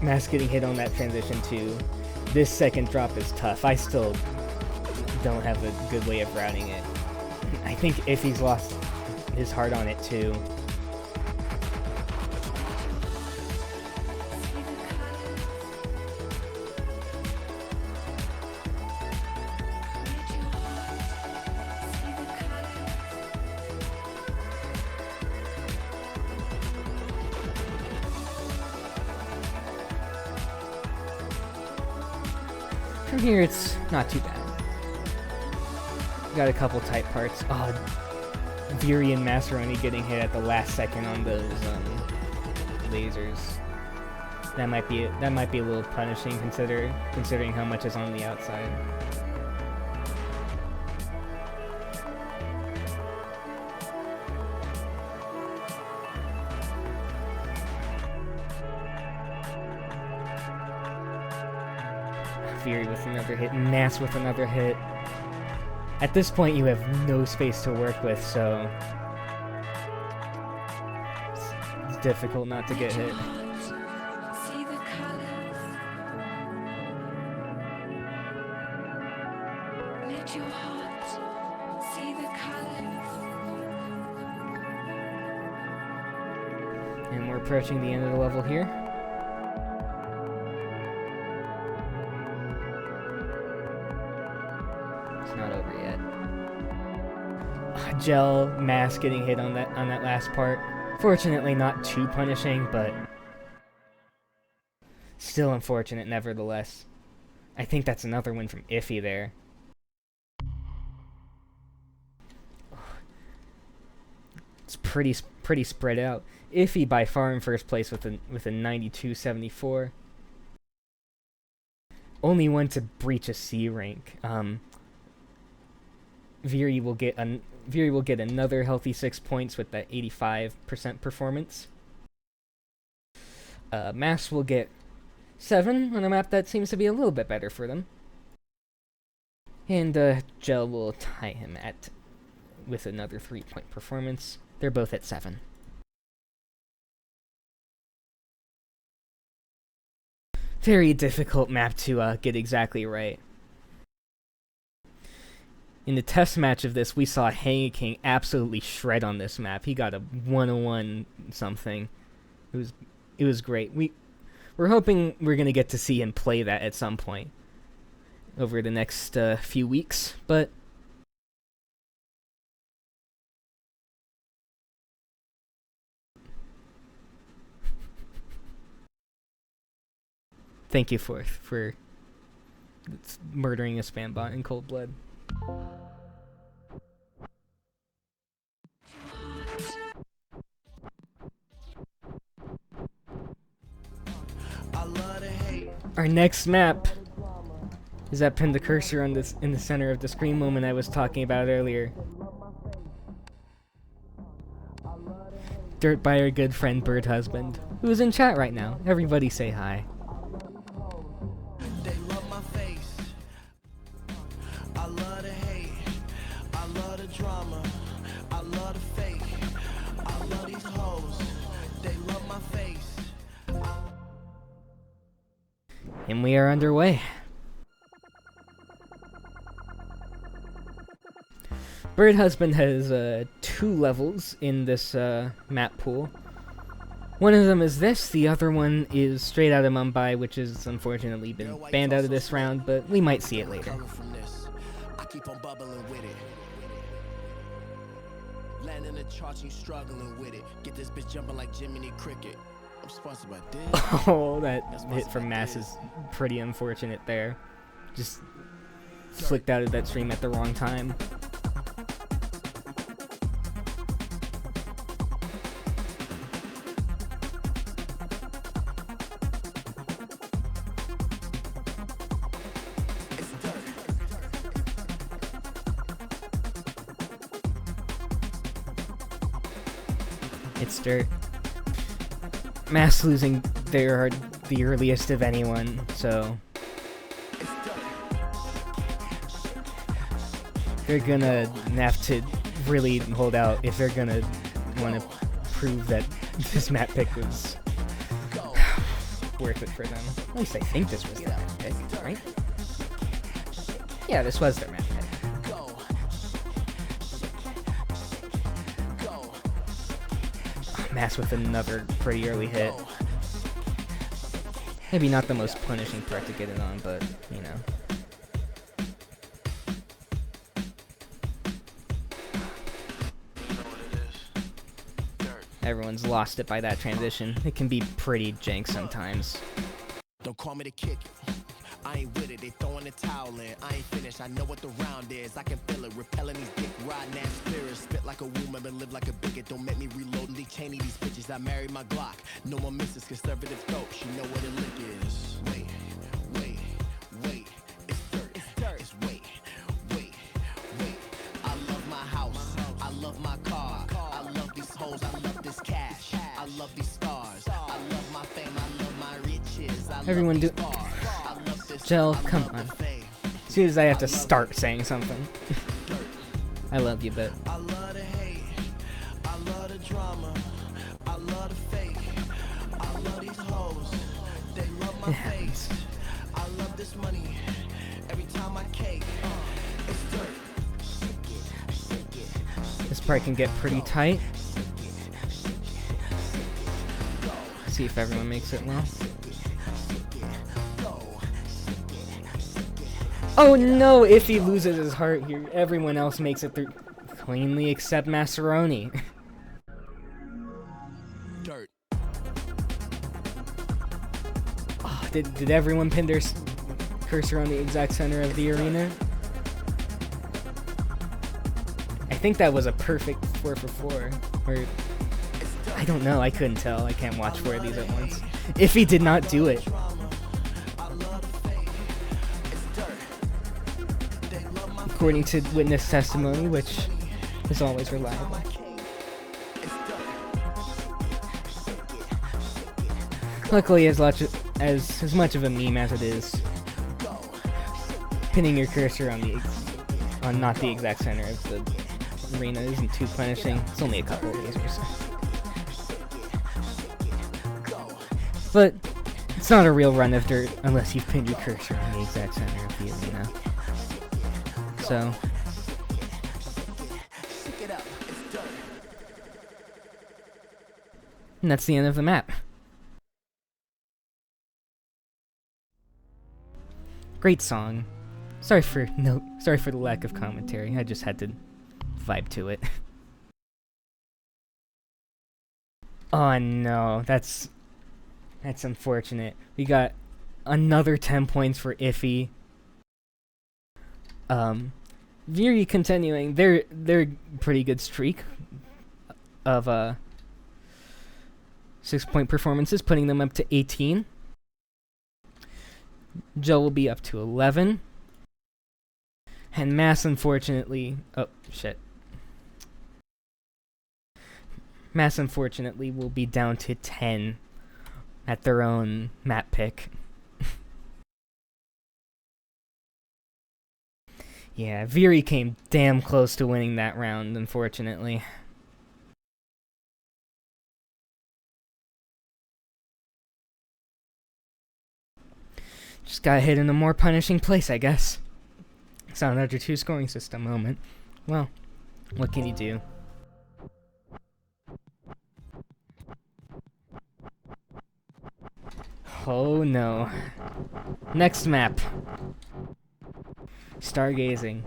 Mass getting hit on that transition too. This second drop is tough. I still don't have a good way of routing it. I think Iffy's lost his heart on it too. From here, it's not too bad. Got a couple tight parts. Oh, Viri and Massaroni getting hit at the last second on those lasers. That might be a little punishing considering how much is on the outside. Viri with another hit, Mass with another hit. At this point, you have no space to work with, so it's difficult not to get hit. And we're approaching the end of the level here. Not over yet. Gel Mass getting hit on that last part. Fortunately, not too punishing, but still unfortunate nevertheless. I think that's another win from Iffy there. It's pretty spread out. Iffy by far in first place with a 92.74. Only one to breach a C rank. Viri will get another healthy 6 points with that 85% performance. Mass will get 7 on a map that seems to be a little bit better for them. And Gel will tie him with another 3-point performance. They're both at 7. Very difficult map to get exactly right. In the test match of this, we saw HangyKing absolutely shred on this map. He got a 101 something. It was great. We're hoping we're gonna get to see him play that at some point over the next few weeks, but thank you for murdering a spam bot in cold blood. Our next map is that pin the cursor on this in the center of the screen moment I was talking about earlier. Dirt by our good friend Bird Husband, who's in chat right now. Everybody say hi. They love my face. I love the hate. I love the drama. I love the fake. I love these hoes. They love my face. And we are underway. Bird Husband has 2 levels in this map pool. One of them is this, the other one is Straight Outta Mumbai, which has unfortunately been banned out of this round, but we might see it later. I keep on bubbling with it. Landing the charts, you struggling with it. Get this bitch jumping like Jiminy Cricket. I'm sponsored by this. Oh, that hit from Mass is pretty unfortunate there. Just flicked out of that stream at the wrong time. It's dirt. Mass losing their the earliest of anyone, so they're gonna have to really hold out if they're gonna want to prove that this map pick was worth it for them. At least I think this was their map pick, right? Yeah, this was their map pick. Mass with another pretty early hit. Maybe not the most punishing part to get it on, but, you know. Everyone's lost it by that transition. It can be pretty jank sometimes. Don't call me to kick it. I ain't with it, they throwing the towel in. I ain't finished, I know what the round is. I can feel it, repelling these dick riding ass spirits. Spit like a woman, but live like a bigot. Don't make me reload and de-chaining these bitches. I married my Glock. No more misses, conservative throat. She know what a lick is. Wait, wait, wait. It's dirt, it's dirt. It's wait, wait, wait. I love my house, I love my car. I love these hoes, I love this cash. I love these stars. I love my fame, I love my riches. Everyone do... Gel, come on. As soon as I have to start saying something. I love you, but... I love the hate, I love the drama, I love the fake, I love these hoes, they love my face, I love this money, every time I cake, it's dirt. This part can get pretty tight. See if everyone makes it well. Oh no, Iffy loses his heart here. Everyone else makes it through cleanly except Massaroni. Dirt. Oh, did everyone pin their cursor on the exact center of the arena? I think that was a perfect 4 for 4. Or I don't know, I couldn't tell. I can't watch 4 of these at once. Iffy did not do it. According to witness testimony, which is always reliable. Luckily, as much of a meme as it is, pinning your cursor on not the exact center of the arena isn't too punishing. It's only a couple of lasers. But it's not a real run of dirt unless you've pinned your cursor on the exact center of the arena. So, and that's the end of the map. Great song. Sorry for the lack of commentary. I just had to vibe to it. Oh no, that's unfortunate. We got another 10 points for Iffy. Viri continuing their pretty good streak of 6-point performances, putting them up to 18. Joe will be up to 11. And Mass, unfortunately... Oh, shit. Mass, unfortunately, will be down to 10 at their own map pick. Yeah, Viri came damn close to winning that round, unfortunately. Just got hit in a more punishing place, I guess. Soundodger 2 scoring system moment. Well, what can you do? Oh no. Next map. Stargazing.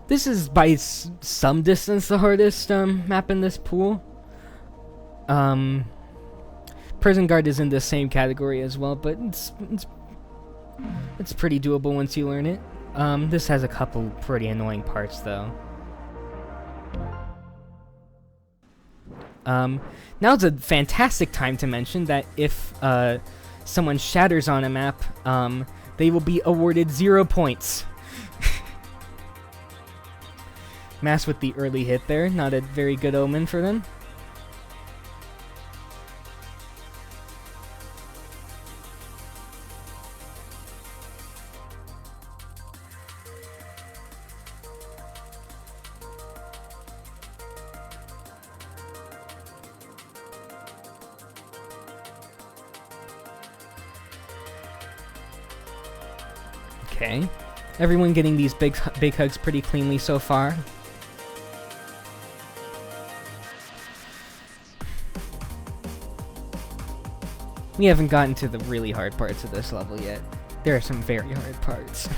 This is by some distance the hardest map in this pool. Prison Guard is in the same category as well, but it's pretty doable once you learn it. This has a couple pretty annoying parts though. Now's a fantastic time to mention that if someone shatters on a map, they will be awarded 0 points. Mass with the early hit there, not a very good omen for them. Okay. Everyone getting these big hugs pretty cleanly so far. We haven't gotten to the really hard parts of this level yet. There are some very hard parts.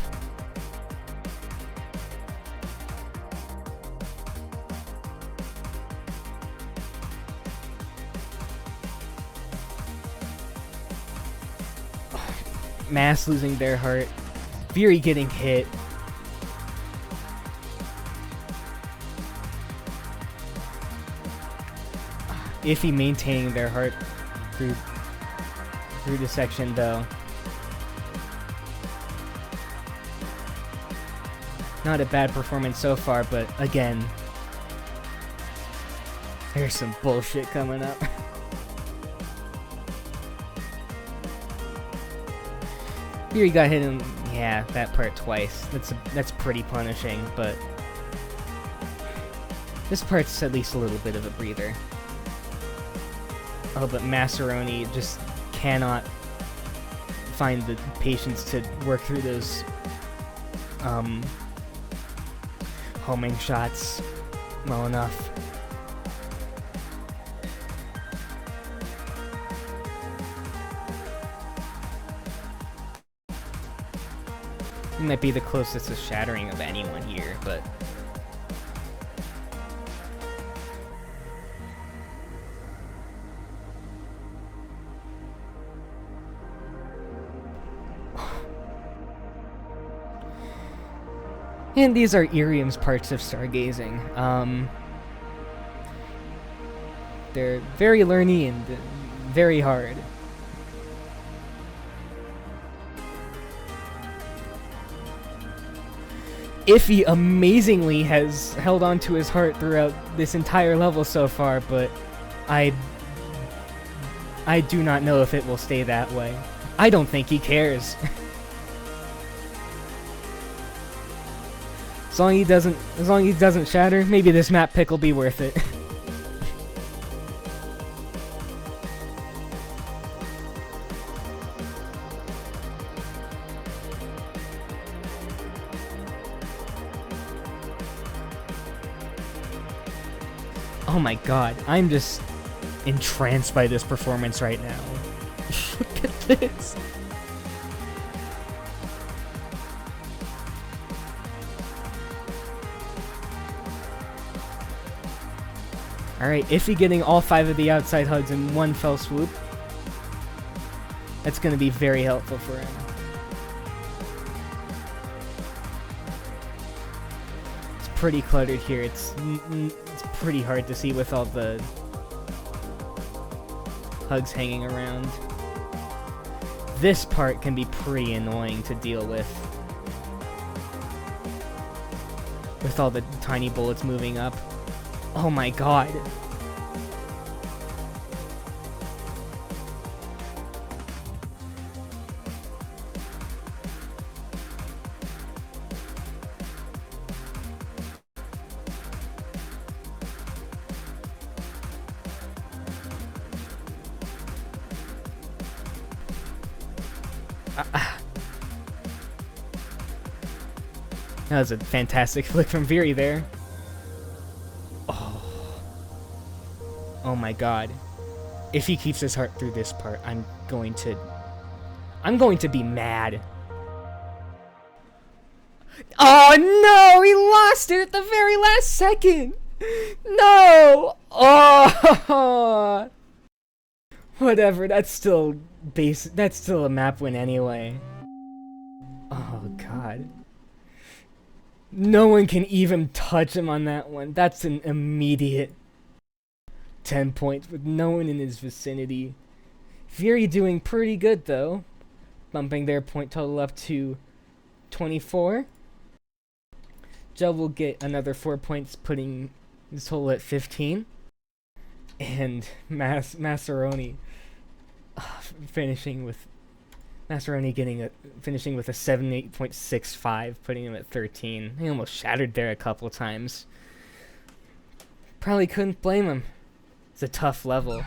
Mass losing their heart. Viri getting hit. Iffy maintaining their heart through the section though. Not a bad performance so far, but again, there's some bullshit coming up. Viri got hit in, yeah, that part twice. That's pretty punishing, but this part's at least a little bit of a breather. Oh, but Massaroni just cannot find the patience to work through those homing shots well enough. He might be the closest to shattering of anyone here, but and these are Irium's parts of stargazing. They're very learny and very hard. Iffy amazingly has held on to his heart throughout this entire level so far, but I do not know if it will stay that way. I don't think he cares. As long as he doesn't shatter, maybe this map pick will be worth it. Oh my god, I'm just entranced by this performance right now. Look at this. Alright, Iffy getting all 5 of the outside hugs in one fell swoop. That's going to be very helpful for him. It's pretty cluttered here. It's pretty hard to see with all the hugs hanging around. This part can be pretty annoying to deal with all the tiny bullets moving up. Oh my god. That was a fantastic flick from Viri there. Oh my god. If he keeps his heart through this part, I'm going to be mad. Oh no! He lost it at the very last second! No! Oh! Whatever, that's still a map win anyway. Oh god. No one can even touch him on that one. That's an immediate 10 points with no one in his vicinity. Viri doing pretty good though, bumping their point total up to 24. Gel will get another 4 points, putting his total at 15. And Massaroni finishing with finishing with a 78.65, putting him at 13. He almost shattered there a couple times. Probably couldn't blame him. It's a tough level.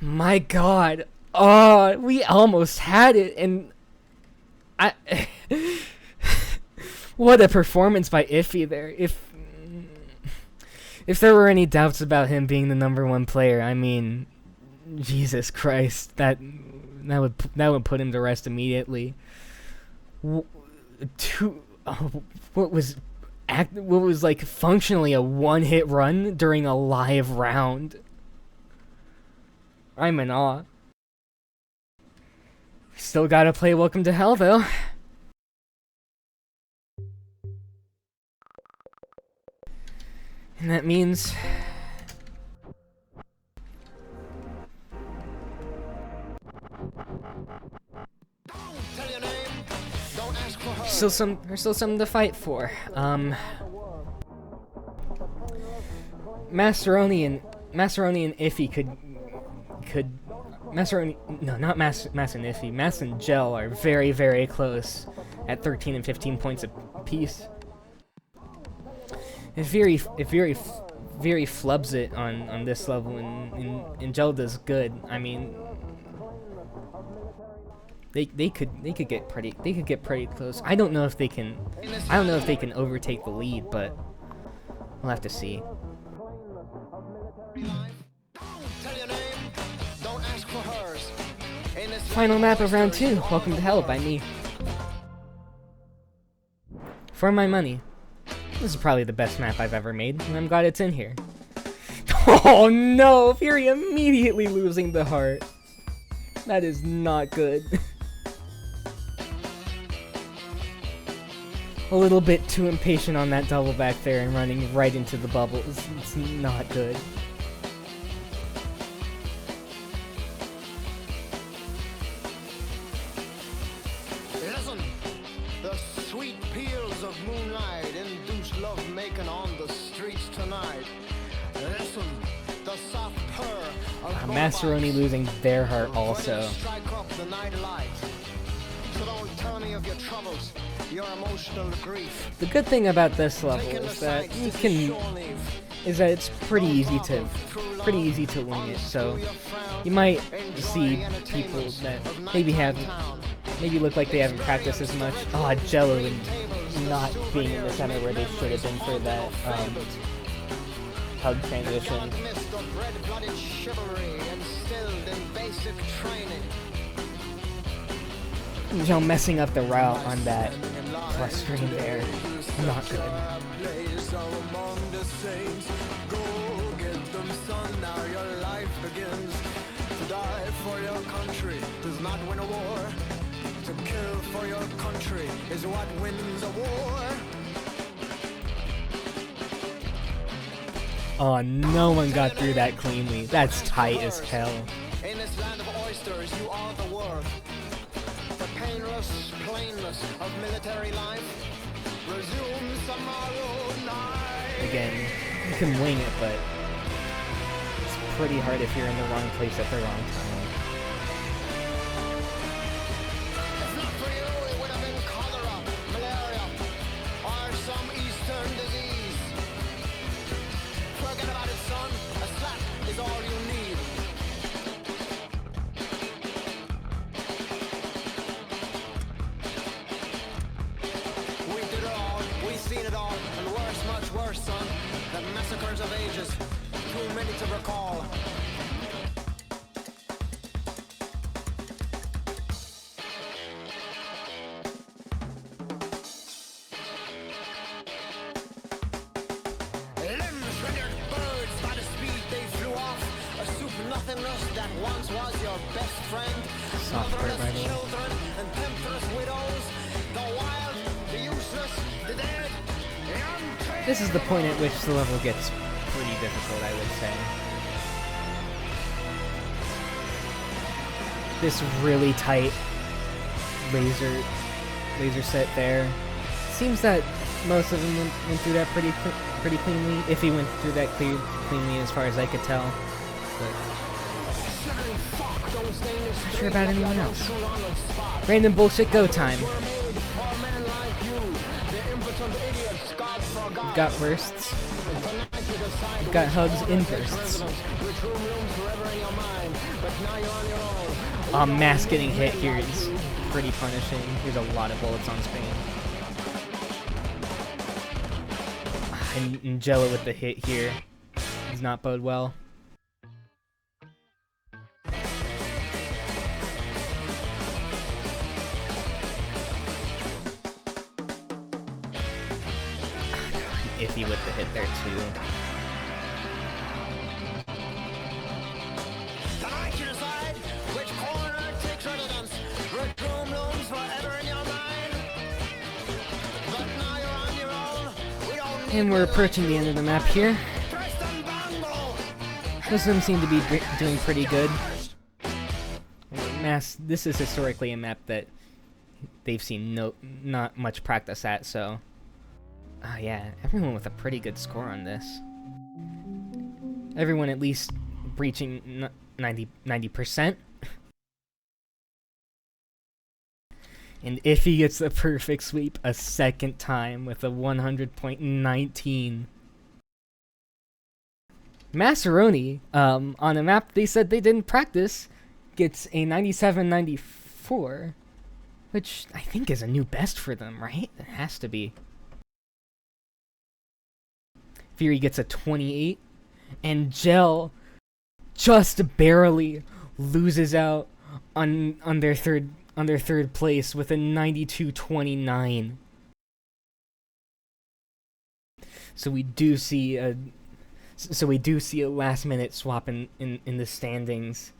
My God. Oh, we almost had it, and I what a performance by Iffy there. If there were any doubts about him being the number 1 player, I mean, Jesus Christ, that would put him to rest immediately. What was like functionally a one-hit run during a live round. I'm in awe. Still gotta play Welcome to Hell though. And that means there's still something to fight for. Massaroni and Iffy could Massaroni, no, not Mass and Iffy. Mass and Gel are very, very close at 13 and 15 points apiece. If Viri flubs it on this level and Gel does good, I mean, they could get pretty close. I don't know if they can overtake the lead, but we'll have to see. Final map of round 2, Welcome to Hell by me. For my money, this is probably the best map I've ever made, and I'm glad it's in here. Oh no, Fury immediately losing the heart. That is not good. A little bit too impatient on that double back there and running right into the bubbles. It's not good. Listen, the sweet peals of moonlight induce love making on the streets tonight. Listen, the soft purr of Massaroni losing their heart also. strike up the night light. So don't tell me of your troubles, your emotional grief. The good thing about this level is that it's pretty easy to wing it. So you might see people that maybe look like they haven't practiced as much. Oh, Jello and not being in the center where they should have been for that hug transition. Jello messing up the route on that plus screen there. Not good. To kill for your country is what wins a war. Oh, no one got through that cleanly. That's tight as hell. In this land of oysters, you are the worth. The painless plainness of military life. Resume tomorrow night. Again, you can wing it, but it's pretty hard if you're in the wrong place at the wrong time. Massacres of ages, too many to recall. Limbs rendered birds by the speed they flew off. A soup nothingness that once was your best friend. Motherless children and temptress widows. The wild, the useless, the dead. This is the point at which the level gets pretty difficult, I would say. This really tight laser set there. Seems that most of them went through that pretty cleanly. Iffy went through that cleanly as far as I could tell. But not sure about anyone else. Random bullshit go time. We've got bursts. We've got hugs in bursts. Mass getting hit here is pretty punishing. There's a lot of bullets on screen. And Jello with the hit here does not bode well. Iffy with the hit there too. Tonight you decide which corner takes residence. Room looms forever in your mind. But now you're on your own. We don't need And we're approaching the end of the map here. Preston Bungle. Most of them seem to be doing pretty good. This is historically a map that they've seen not much practice at, so yeah, everyone with a pretty good score on this. Everyone at least breaching 90%. And Iffy gets the perfect sweep a second time with a 100.19. Massaroni, on a map they said they didn't practice, gets a 97.94, which I think is a new best for them, right? It has to be. Viri gets a 28, and Gel just barely loses out on their third place with a 92.29. So we do see a last minute swap in the standings.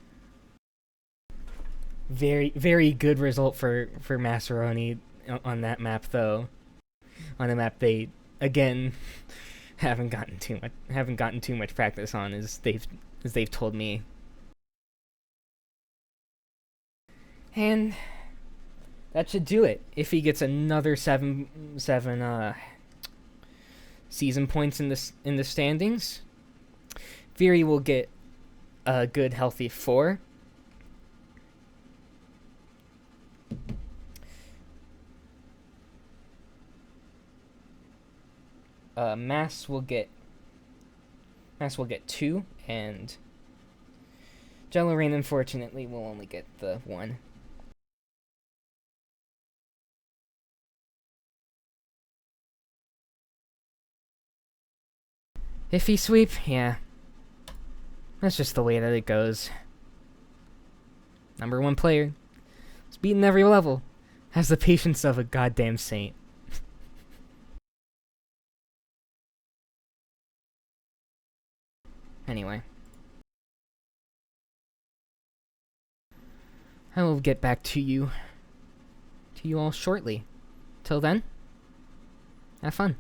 Very good result for Massaroni on that map, though. On a map they again haven't gotten too much practice on, as they've told me. And that should do it. If he gets another seven season points in the standings, Viri will get a good healthy 4. Mass will get 2, and jellorain unfortunately will only get the 1. Iffy sweep, yeah. That's just the way that it goes. Number 1 player. It's beaten every level. Has the patience of a goddamn saint. Anyway. I will get back to you all shortly. Till then, have fun.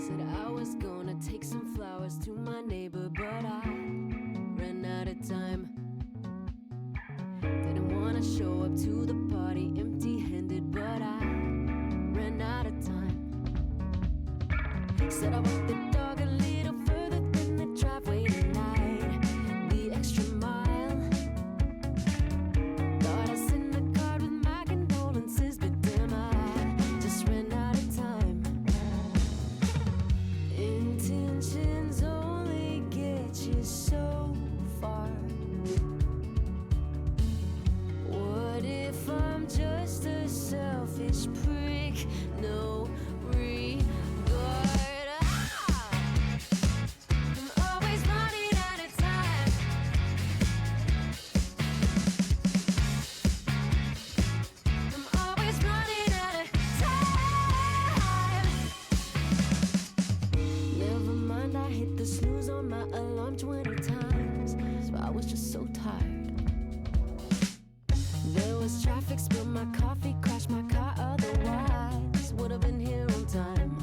Said I was gonna take some flowers to my neighbor, but I ran out of time. Didn't wanna show up to the party empty-handed, but I ran out of time. Said I walked the dog a little further than the driveway tonight, the extra mile. Thought I sent a card with my condolences, but damn, I just ran out of time. Intentions only get you so far. What if I'm just a selfish prick? No regard. I'm always running out of time. I'm always running out of time. Never mind, I hit the snooze on my alarm 20 times, so I was just so tired. There was traffic, spilled my coffee, crashed my car, otherwise would have been here on time.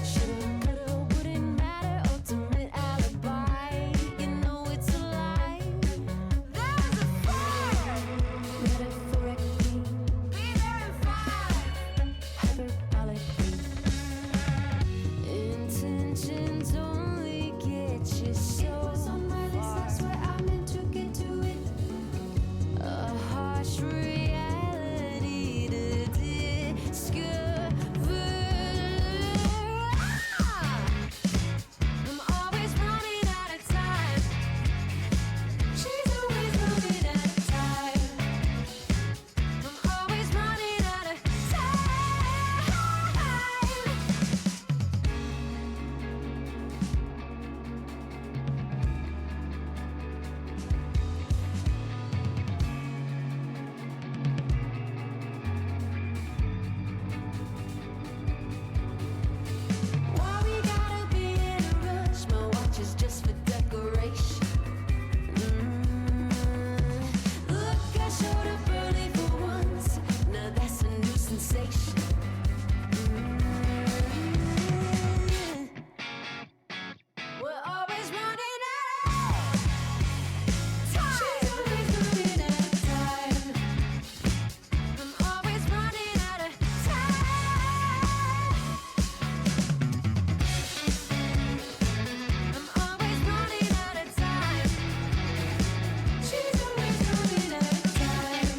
Shoulda, coulda, wouldn't matter, ultimate alibi. You know it's a lie. There was a fire, metaphorically. Be there in 5, hyperbolically. Intentions only get you so far. It was on my list, I swear I meant to get to it. A harsh reality to discover. I'm always running out of time. She's always running out of time. I'm always running out of Why we gotta be in a rush? My watch is just for decoration. Look, I showed up early for once. Now that's a new sensation. We're always running out of time. She's always running out of time. I'm always running out of time. I'm always running out of time. She's always running out of time.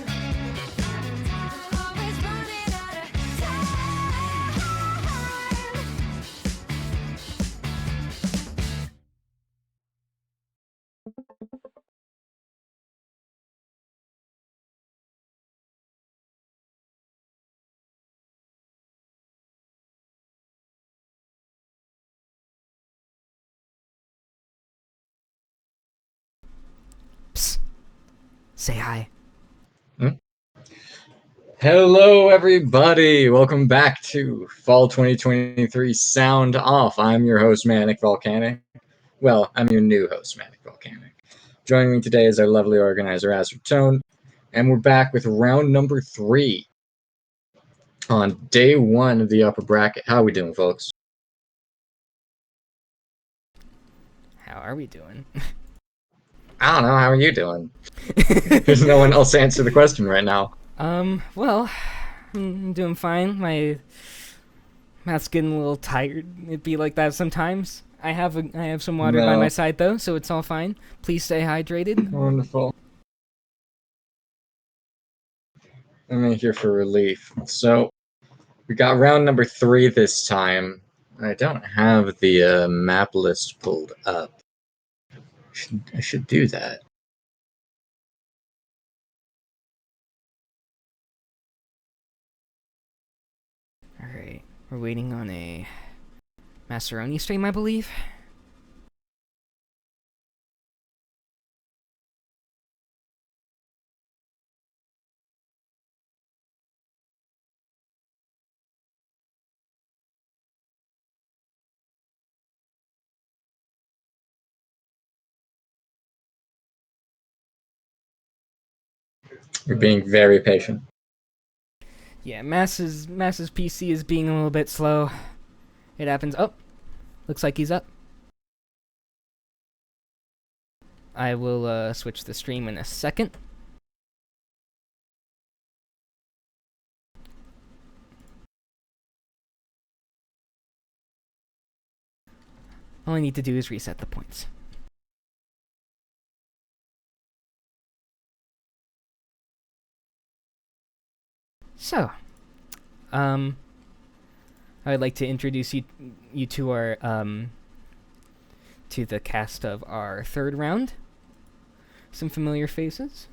Always running out of time. Psst. Say hi. Hello, everybody. Welcome back to Fall 2023 Sound Off. I'm your host, ManicVolcanic. Well, I'm your new host, ManicVolcanic. Joining me today is our lovely organizer, azuretone, and we're back with round number 3 on day 1 of the upper bracket. How are we doing, folks? How are we doing? I don't know. How are you doing? There's no one else to answer the question right now. Well, I'm doing fine. My mouth's getting a little tired. It'd be like that sometimes. I have some water by No. my side though, so it's all fine. Please stay hydrated. Wonderful. I'm in here for relief. So, we got round number 3 this time. I don't have the map list pulled up. I should do that. Alright, we're waiting on a Massaroni stream, I believe. You're being very patient. Yeah, Mass's PC is being a little bit slow. It happens. Oh, looks like he's up. I will switch the stream in a second. All I need to do is reset the points. So, I'd like to introduce you to our to the cast of our third round. Some familiar faces.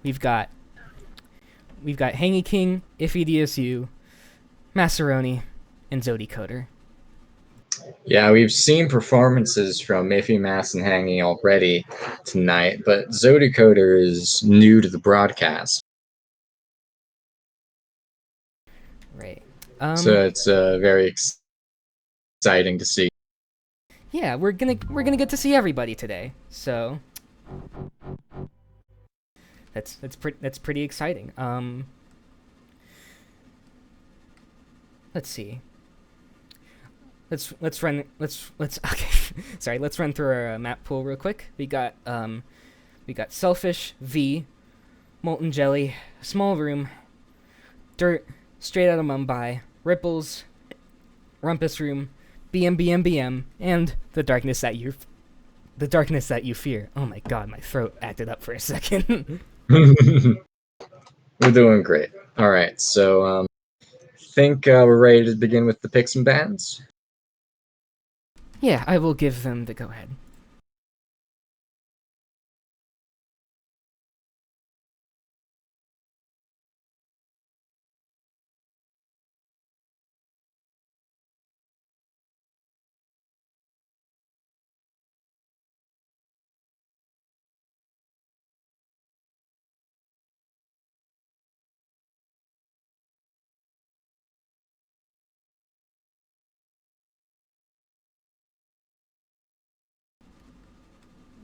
We've got HangyKing, iffydsu, Massaroni, and zodycoder. Yeah, we've seen performances from Iffy, Mass, and Hangy already tonight, but zodycoder is new to the broadcast. Right. So it's very exciting to see. Yeah, we're gonna get to see everybody today. So that's pretty exciting. Let's see. Let's okay. Sorry, let's run through our map pool real quick. We got Selfish, V, Molten Jelly, Small Room, Dirt, Straight Outta Mumbai, Ripples, Rumpus Room, BM, and the darkness that you fear. Oh my god, my throat acted up for a second. We're doing great. All right, so think we're ready to begin with the picks and bans. Yeah, I will give them the go-ahead.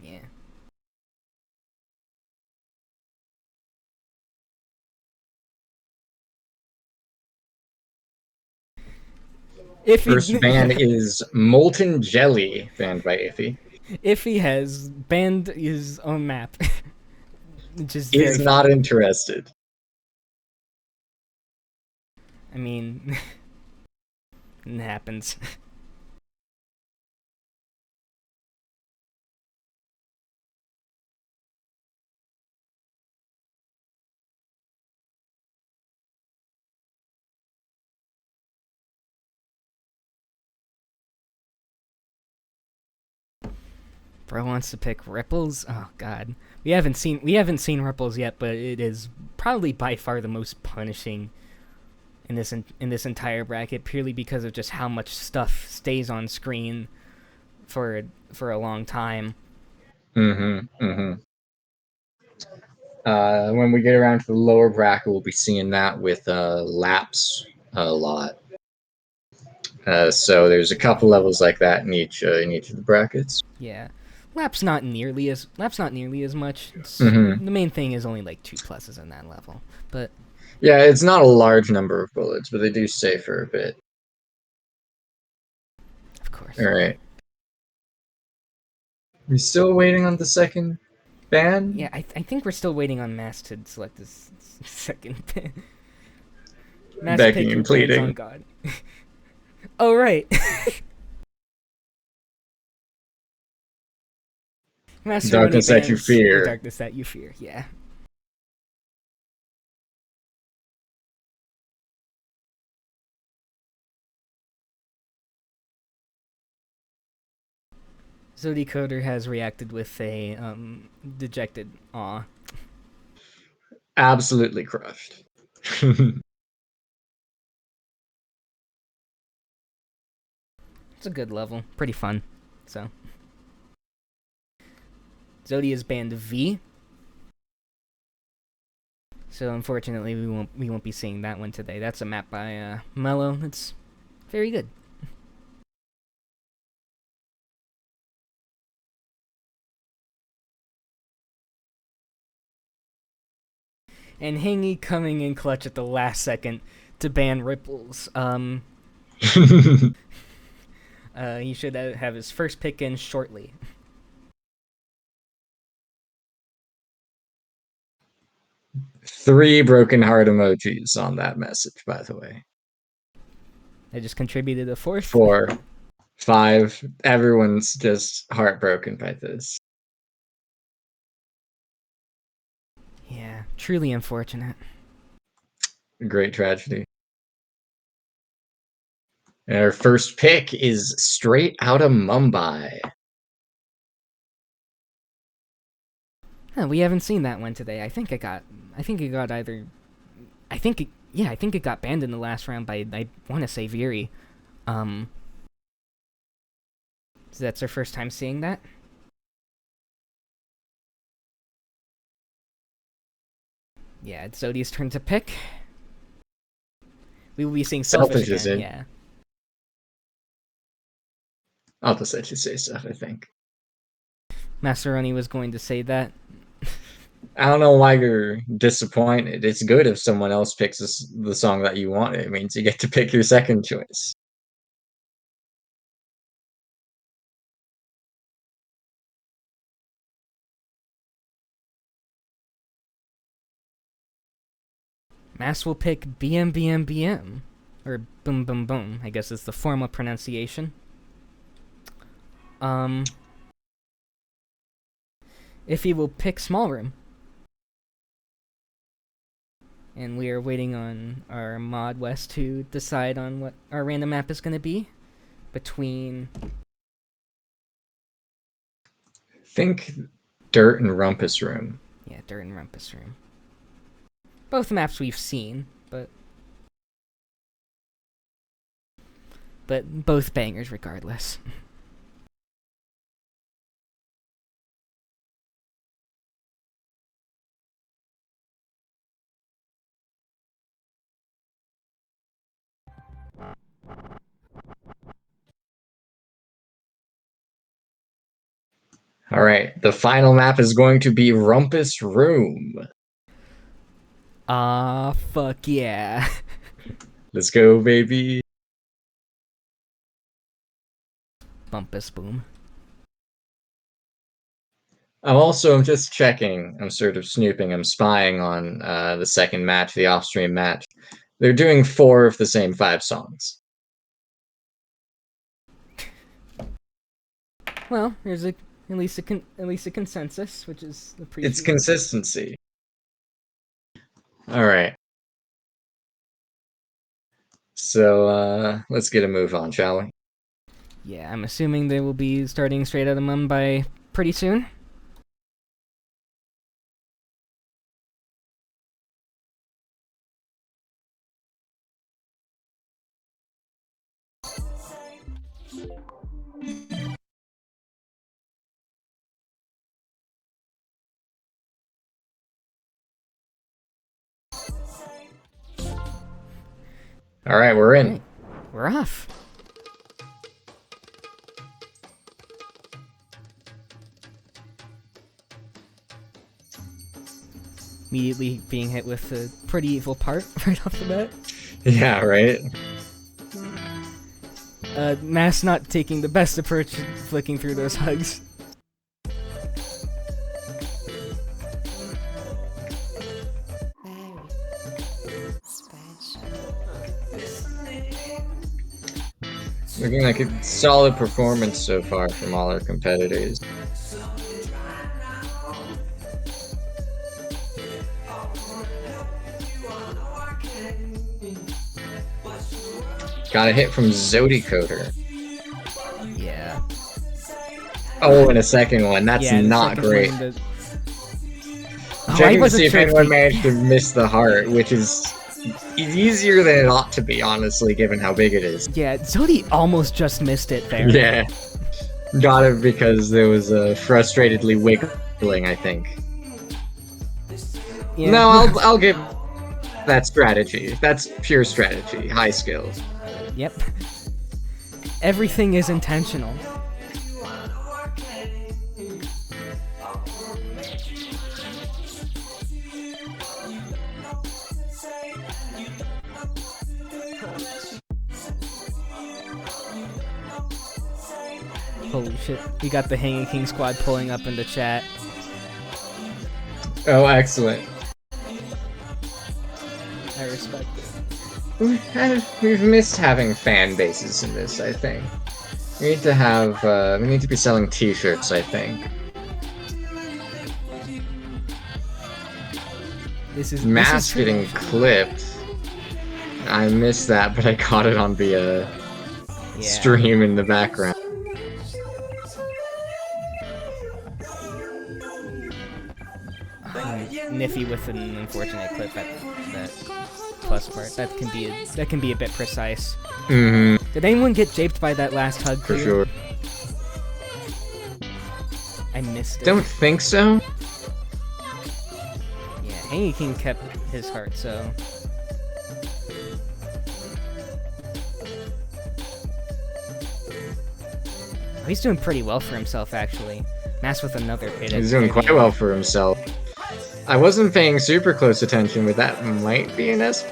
Yeah. First ban is Molten Jelly, banned by Iffy. Iffy has banned his own map. Which is He's not interested. I mean, it happens. Bro wants to pick Ripples. Oh god, we haven't seen Ripples yet, but it is probably by far the most punishing in this entire bracket, purely because of just how much stuff stays on screen for a long time. When we get around to the lower bracket, we'll be seeing that with laps a lot. So there's a couple levels like that in each of the brackets. Yeah, lap's not nearly as much. The main thing is only like 2 pluses in that level, but yeah, it's not a large number of bullets, but they do stay for a bit. Of course. All right. We still waiting on the second ban? Yeah, I think we're still waiting on Mass to select this second ban. Mass, begging and pleading. On God. Oh right. Darkness that you fear. The darkness that you fear. Yeah. zodycoder has reacted with a dejected aw. Absolutely crushed. It's a good level, pretty fun. So Zodi is banned V. So unfortunately we won't be seeing that one today. That's a map by Mello. It's very good. And Hangy coming in clutch at the last second to ban ripples. He should have his first pick in shortly. Three broken heart emojis on that message, by the way. I just contributed a fourth. 4, 5. Everyone's just heartbroken by this. Yeah, truly unfortunate. Great tragedy. And our first pick is straight out of Mumbai. Huh, we haven't seen that one today. I think it got banned in the last round by, I want to say, Viri. So that's our first time seeing that. Yeah, it's Zody's turn to pick. We will be seeing Selfish is again, in. yeah. I'll just let you say stuff, I think. Massaroni was going to say that. I don't know why you're disappointed. It's good if someone else picks the song that you want. It means you get to pick your second choice. Mass will pick BM, or Boom Boom Boom, I guess is the formal pronunciation. Iffy will pick Small Room. And we are waiting on our mod West to decide on what our random map is going to be between... Think Dirt and Rumpus Room. Yeah, Dirt and Rumpus Room. Both maps we've seen, but both bangers regardless. All right, the final map is going to be Rumpus Room. Fuck yeah. Let's go, baby. Bumpus Boom. I'm just checking. I'm sort of snooping. I'm spying on the second match, the off-stream match. They're doing 4 of the same 5 songs. Well, there's at least a consensus, which is appreciated. It's consistency. All right. So let's get a move on, shall we? Yeah, I'm assuming they will be starting straight out of Mumbai pretty soon. All right, we're in. Right. We're off. Immediately being hit with a pretty evil part right off the bat. Yeah, right? Mass not taking the best approach to flicking through those hugs. Looking like a solid performance so far from all our competitors. Got a hit from zodycoder. Yeah. Oh, and a second one. That's Yeah, the not second great. one, Checking to wasn't see if sure if anyone he- managed to miss the heart, which is easier than it ought to be, honestly, given how big it is. Yeah, Zody almost just missed it there. Yeah. Got it because there was a frustratedly wiggling, I think. Yeah. No, I'll give that strategy. That's pure strategy. High skill. Yep. Everything is intentional. Holy shit. We got the HangyKing squad pulling up in the chat. Oh, excellent. I respect it. We've missed having fan bases in this, I think. We need to have, we need to be selling t-shirts, I think. This is Mass getting clipped. I missed that, but I caught it on the, stream in the background. Niffy with an unfortunate clip at that plus part. That can be a bit precise. Mm-hmm. Did anyone get japed by that last hug? For sure. I missed it. Don't think so. Yeah, HangyKing kept his heart, so. Oh, he's doing pretty well for himself, actually. Mass with another hit. He's doing quite well for himself. I wasn't paying super close attention, but that might be an S+.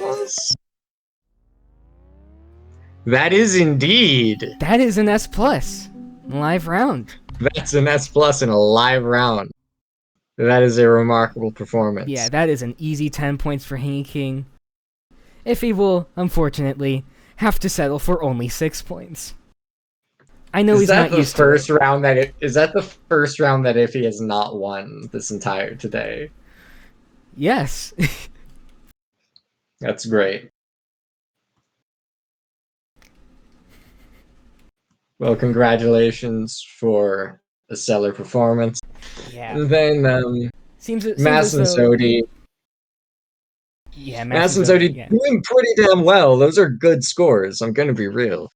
That is indeed. That is an S+. Live round. That's an S+ in a live round. That is a remarkable performance. Yeah, that is an easy 10 points for HangyKing. Iffy will, unfortunately, have to settle for only 6 points. I know he's not used to it. Is that the first round that Iffy has not won this entire today? Yes. That's great. Well, congratulations for a stellar performance. Yeah. And then, seems Mass and Zody. Yeah, Mass and Zody doing pretty damn well. Those are good scores, I'm gonna be real.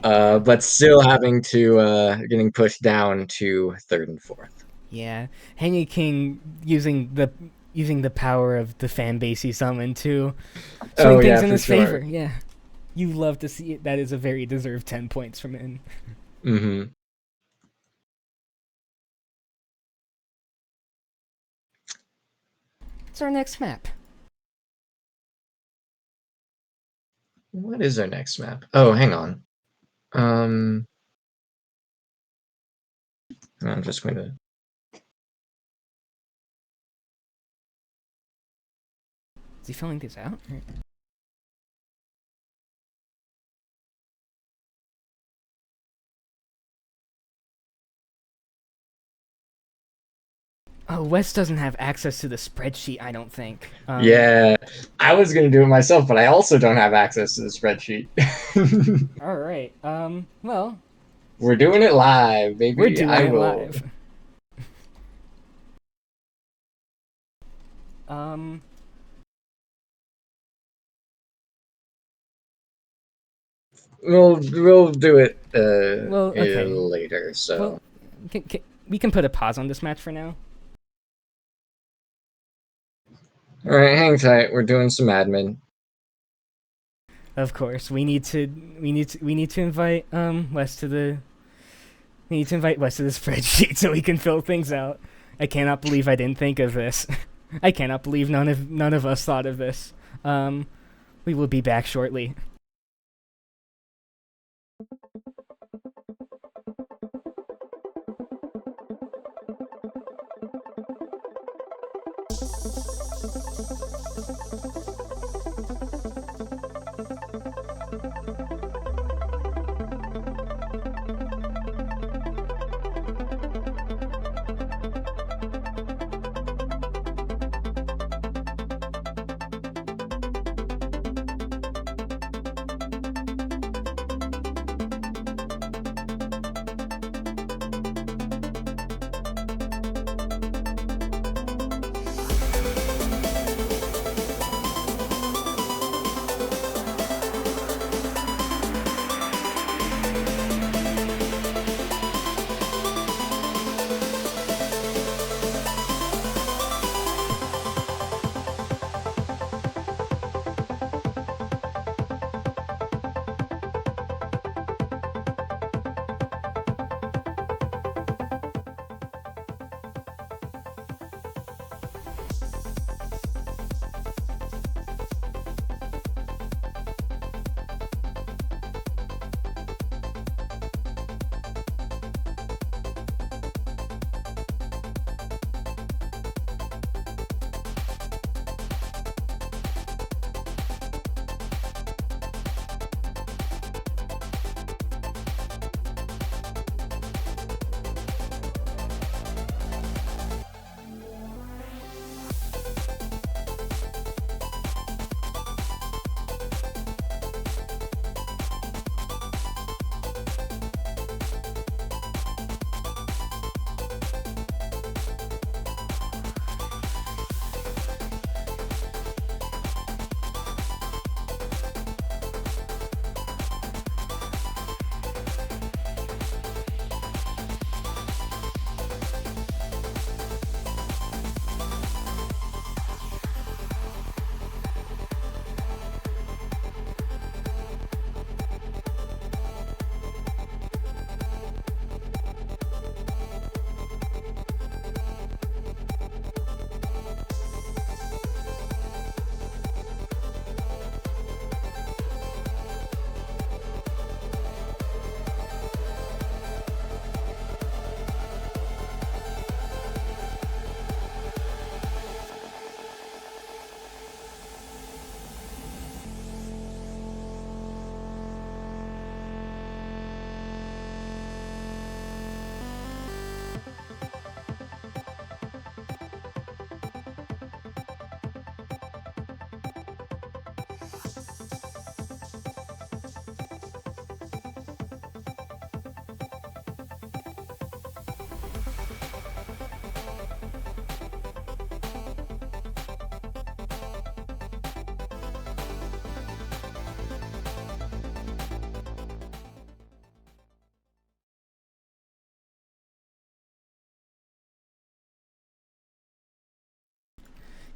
But still having to, getting pushed down to 3rd and 4th. Yeah. HangyKing using the power of the fan base he summoned to swing things in his favor. Yeah. You love to see it. That is a very deserved 10 points from him. Mm-hmm. What's our next map? What is our next map? Oh, hang on. I'm just going to... Is he filling these out? Oh, Wes doesn't have access to the spreadsheet, I don't think. Yeah, I was going to do it myself, but I also don't have access to the spreadsheet. Alright, well... We're doing it live, baby. We're doing it live. We'll do it okay. later, so... Well, we can put a pause on this match for now. Alright, hang tight. We're doing some admin. Of course, we need to invite Wes to the spreadsheet so we can fill things out. I cannot believe I didn't think of this. I cannot believe none of us thought of this. We will be back shortly.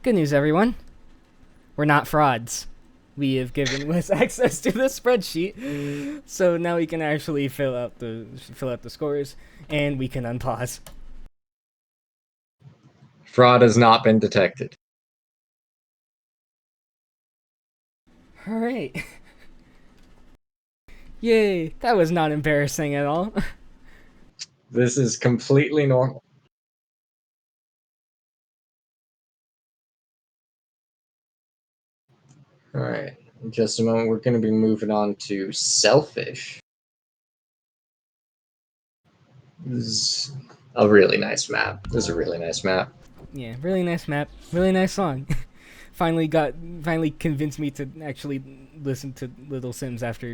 Good news, everyone. We're not frauds. We have given Wes access to the spreadsheet, so now we can actually fill out the scores, and we can unpause. Fraud has not been detected. All right. Yay! That was not embarrassing at all. This is completely normal. Alright, in just a moment, we're going to be moving on to Selfish. This is a really nice map. Yeah, really nice map, really nice song. Finally convinced me to actually listen to Little Sims after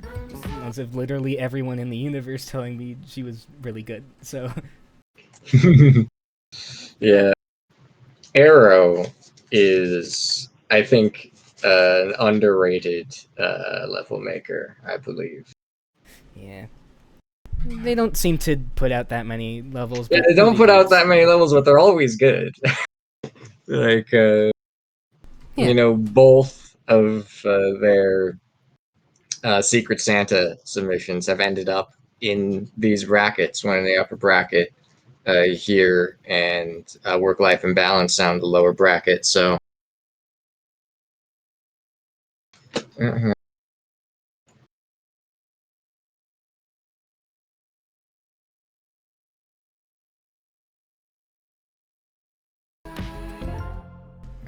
months of literally everyone in the universe telling me she was really good. So Yeah. Arrow is, I think, an underrated level maker, I believe. yeah, they don't seem to put out that many levels. Yeah, but they don't when put do, out that many levels, but they're always good. Like, Yeah. you know, both of their Secret Santa submissions have ended up in these brackets, one in the upper bracket here, and Work-Life Imbalance down the lower bracket, so...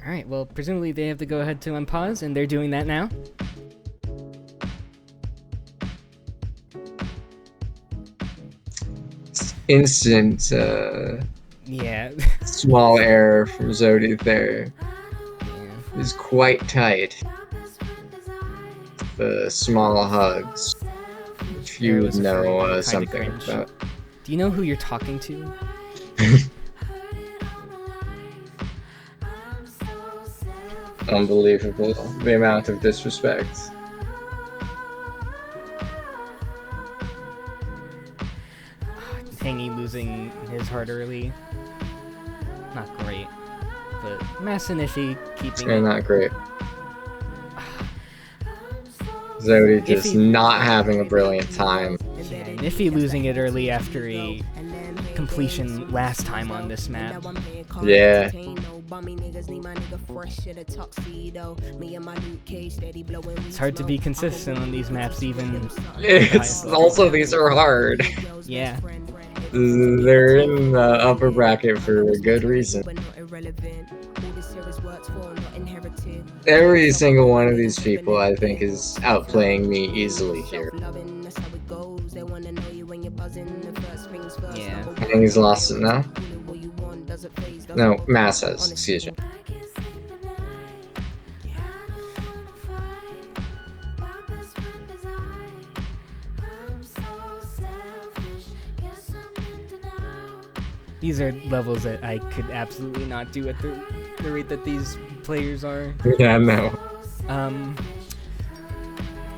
Alright, well, presumably they have to go ahead to unpause, and they're doing that now. Instant Yeah. small error from Zodi there. Yeah. Is quite tight. The small hugs, which you Arrow would was referring know to kinda something cringe. about. Do you know who you're talking to? Unbelievable, the amount of disrespect. Hangy losing his heart early. Not great. But Mass and Iffy keeping Yeah, it. not great. Zodi just not having a brilliant time. Yeah, and Iffy losing it early after a completion last time on this map. Yeah. It's hard to be consistent on these maps even. It's also, these are hard. Yeah. They're in the upper bracket for a good reason. Every single one of these people, I think, is outplaying me easily here. Yeah. I think he's lost it now. No, Mass has, excuse me. These are levels that I could absolutely not do at the rate that these players are. Yeah, no.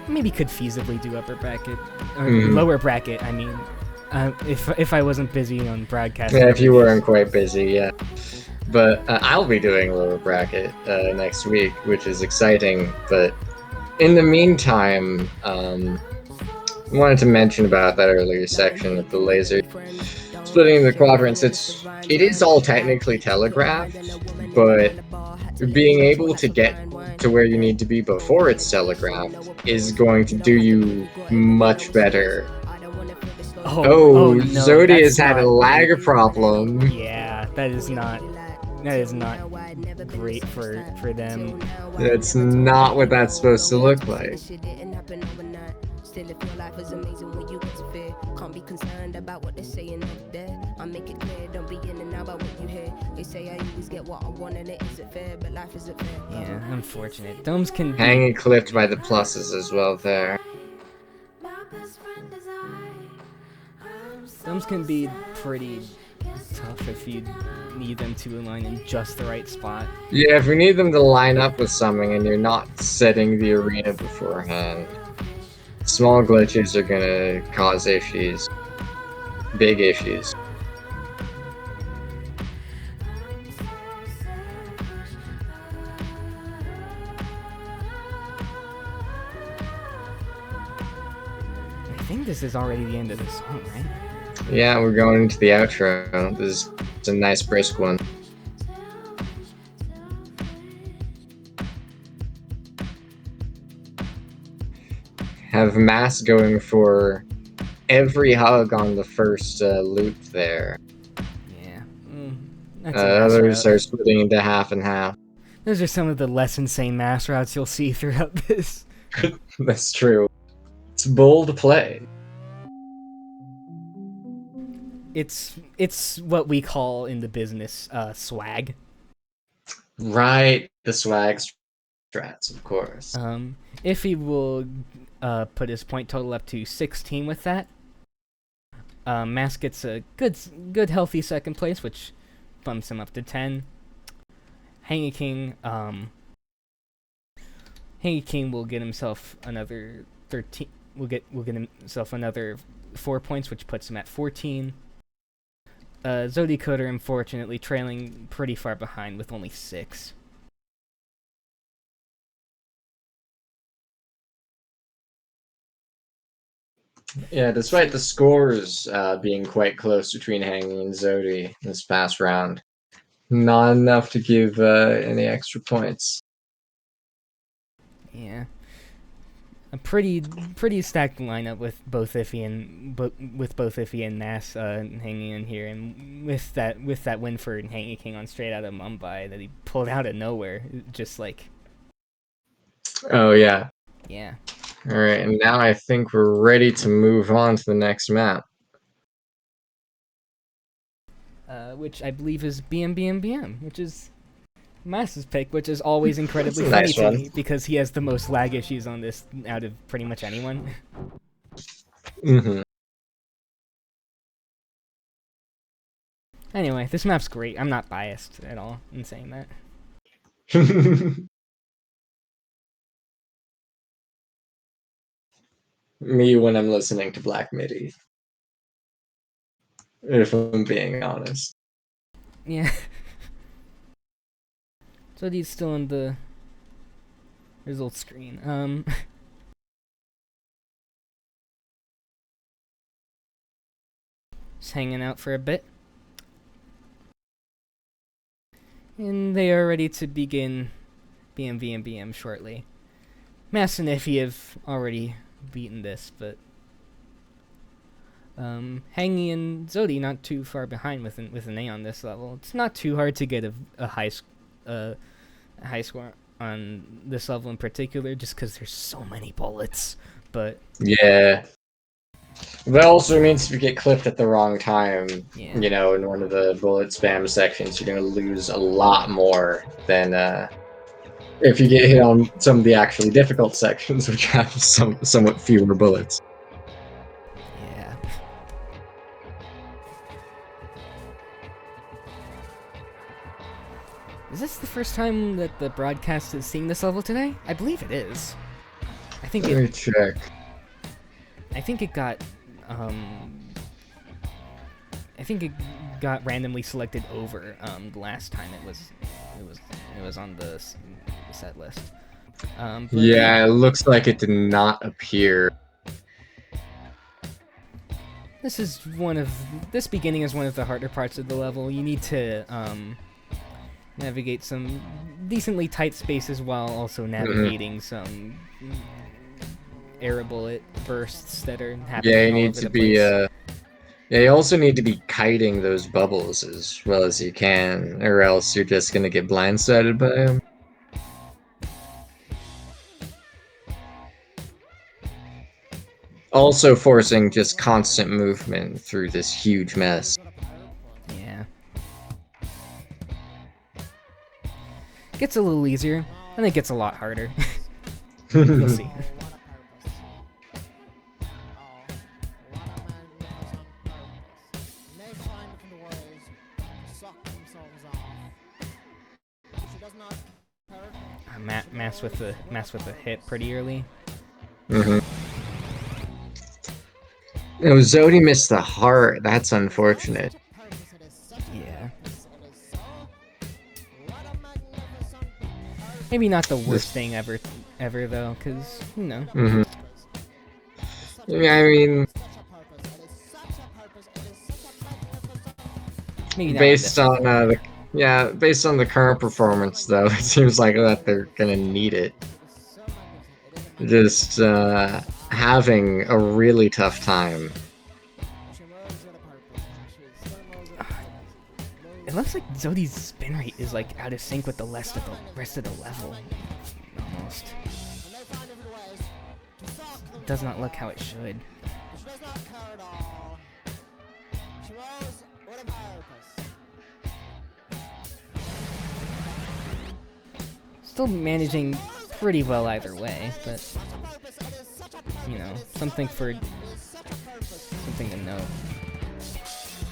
Maybe could feasibly do upper bracket or lower bracket. I mean, if I wasn't busy on broadcasting. Yeah, if you weren't quite busy, yeah. But I'll be doing lower bracket next week, which is exciting. But in the meantime, I wanted to mention about that earlier section with the laser splitting the quadrants. It is all technically telegraphed, but being able to get to where you need to be before it's telegraphed is going to do you much better. Oh, no, Zodi has had a not lag great. problem. Yeah, that is not great for them. That's not what that's supposed to look like. Still, if your life is amazing when you get to fear, can't be concerned about what they're saying up there. I make it clear, don't be in and out about what you hear. They say I always get what I want and it isn't fair, but life isn't fair. Yeah, unfortunate. Domes can be, Hanging clipped by the pluses as well there. Domes can be pretty tough if you need them to align in just the right spot. Yeah, if you need them to line up with something and you're not setting the arena beforehand, small glitches are gonna cause issues. Big issues. think this is already the end of the song, right? Yeah, we're going into the outro. This is a nice brisk one. Have Mass going for every hug on the first loop there. Yeah. That's a Mass others route. are splitting into half and half. Those are some of the less insane Mass routes you'll see throughout this. That's true. It's bold play. It's what we call in the business swag. Right, the swag strats, of course. Iffy will put his point total up to 16 with that. Mass gets a good healthy second place, which bumps him up to 10. HangyKing will get himself another 13. Will get himself another 4 points, which puts him at 14. Zodycoder, unfortunately, trailing pretty far behind with only 6. Yeah, despite the scores being quite close between Hangy and Zodi this past round, not enough to give any extra points. Yeah, a pretty stacked lineup with both Iffy and Mass hanging in here, and with that win for HangyKing on Straight Outta Mumbai that he pulled out of nowhere, just like. Oh yeah. Yeah. All right, and now I think we're ready to move on to the next map. Which I believe is BM, which is Mass's pick, which is always incredibly funny nice to one. me because he has the most lag issues on this out of pretty much anyone. Mm-hmm. Anyway, this map's great. I'm not biased at all in saying that. Me when I'm listening to Black Midi. If I'm being honest. Yeah. So he's still on the results screen. Just hanging out for a bit. And they are ready to begin BM shortly. Mass and Iffy have already beaten this, but Hangy and Zodi not too far behind with an A on this level. It's not too hard to get a high score on this level in particular, just because there's so many bullets. But yeah, that also means if you get clipped at the wrong time, yeah. you know, in one of the bullet spam sections, you're gonna lose a lot more than if you get hit on some of the actually difficult sections, which have somewhat fewer bullets. Yeah. Is this the first time that the broadcast is seeing this level today? I believe it is. I think Let me check. I think it got randomly selected over the last time it was on the set list. Yeah, it looks like it did not appear. This beginning is one of the harder parts of the level. You need to navigate some decently tight spaces while also navigating some air bullet bursts that are happening. Yeah, you all need over to the be place. yeah, you also need to be kiting those bubbles as well as you can, or else you're just gonna get blindsided by them. Also forcing just constant movement through this huge mess. Yeah. Gets a little easier, and it gets a lot harder. You'll see. Mass with the hit pretty early. Mm-hmm. Oh, Zodi missed the heart. That's unfortunate. Yeah. Maybe not the worst thing ever though, because you know. Mm-hmm. Yeah, I mean, Maybe not on based this on level. based on the current performance, though, it seems like that they're gonna need it. Just having a really tough time. It looks like Zody's spin rate is like out of sync with the rest of the level. Almost. It does not look how it should. Still managing pretty well either way, but you know, something to note.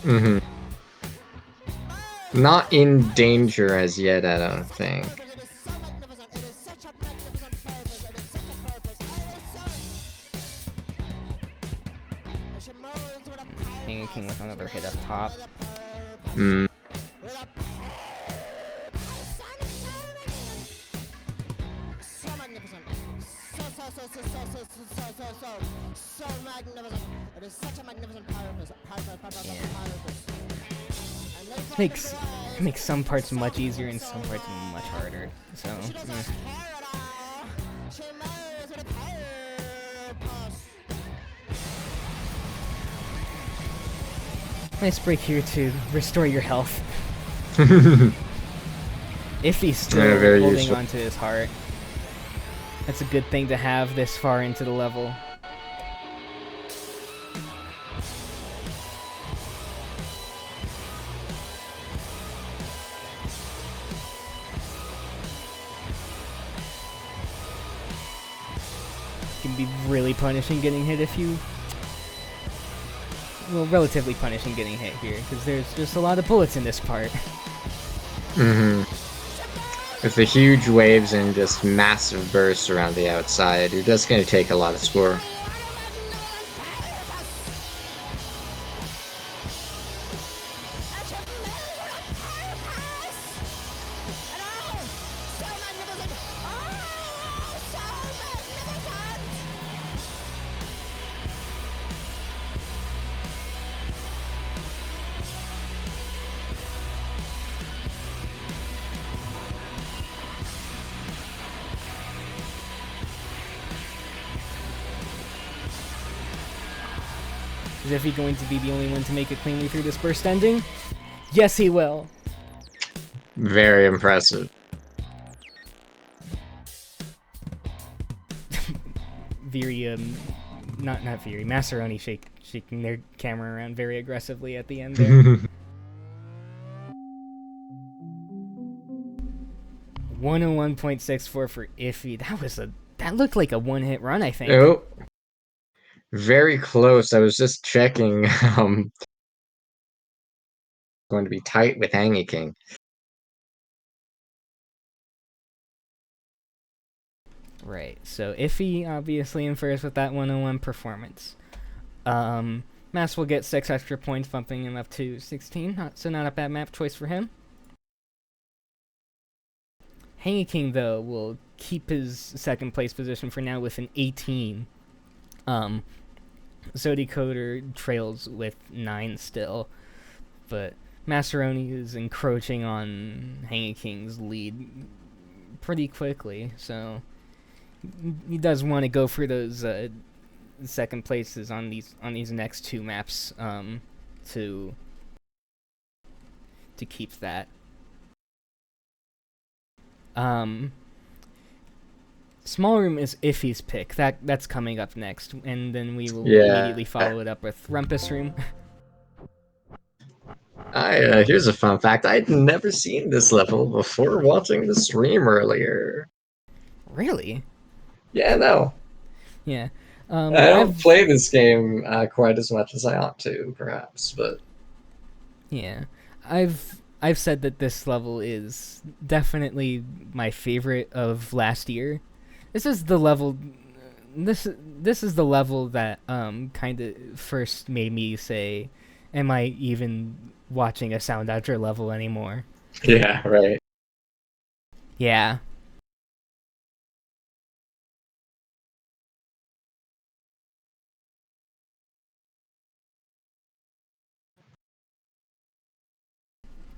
Mm-hmm. Not in danger as yet, I don't think. HangyKing with another hit up top. Mm. So magnificent. It is such a magnificent purpose. Makes some parts much easier and some parts much harder. So. Nice break here to restore your health. If he's still holding useful. onto his heart. That's a good thing to have this far into the level. Can be really punishing getting hit if you... Well, relatively punishing getting hit here, because there's just a lot of bullets in this part. Mm-hmm. With the huge waves and just massive bursts around the outside, you're just going to take a lot of score. Is Iffy going to be the only one to make it cleanly through this burst ending? Yes, he will! Very impressive. Viri, not Viri, Massaroni shaking their camera around very aggressively at the end there. 101.64 for Iffy. That looked like a one-hit run, I think. Oh. Very close. I was just checking. Going to be tight with HangyKing. Right. So Iffy obviously in first with that 101 performance. Mass will get 6 extra points, bumping him up to 16. So not a bad map choice for him. HangyKing though will keep his second place position for now with an 18. Zodycoder trails with 9 still, but Massaroni is encroaching on HangyKing's lead pretty quickly, so he does want to go for those second places on these next 2 maps to keep that. Small Room is Iffy's pick. That's coming up next, and then we will immediately follow it up with Rumpus Room. Here's a fun fact. I'd never seen this level before watching the stream earlier. Really? Yeah, no. Yeah. I don't play this game quite as much as I ought to, perhaps, but... Yeah. I've said that this level is definitely my favorite of last year. This is the level this is the level that kind of first made me say, am I even watching a Soundodger level anymore? Yeah, right. Yeah.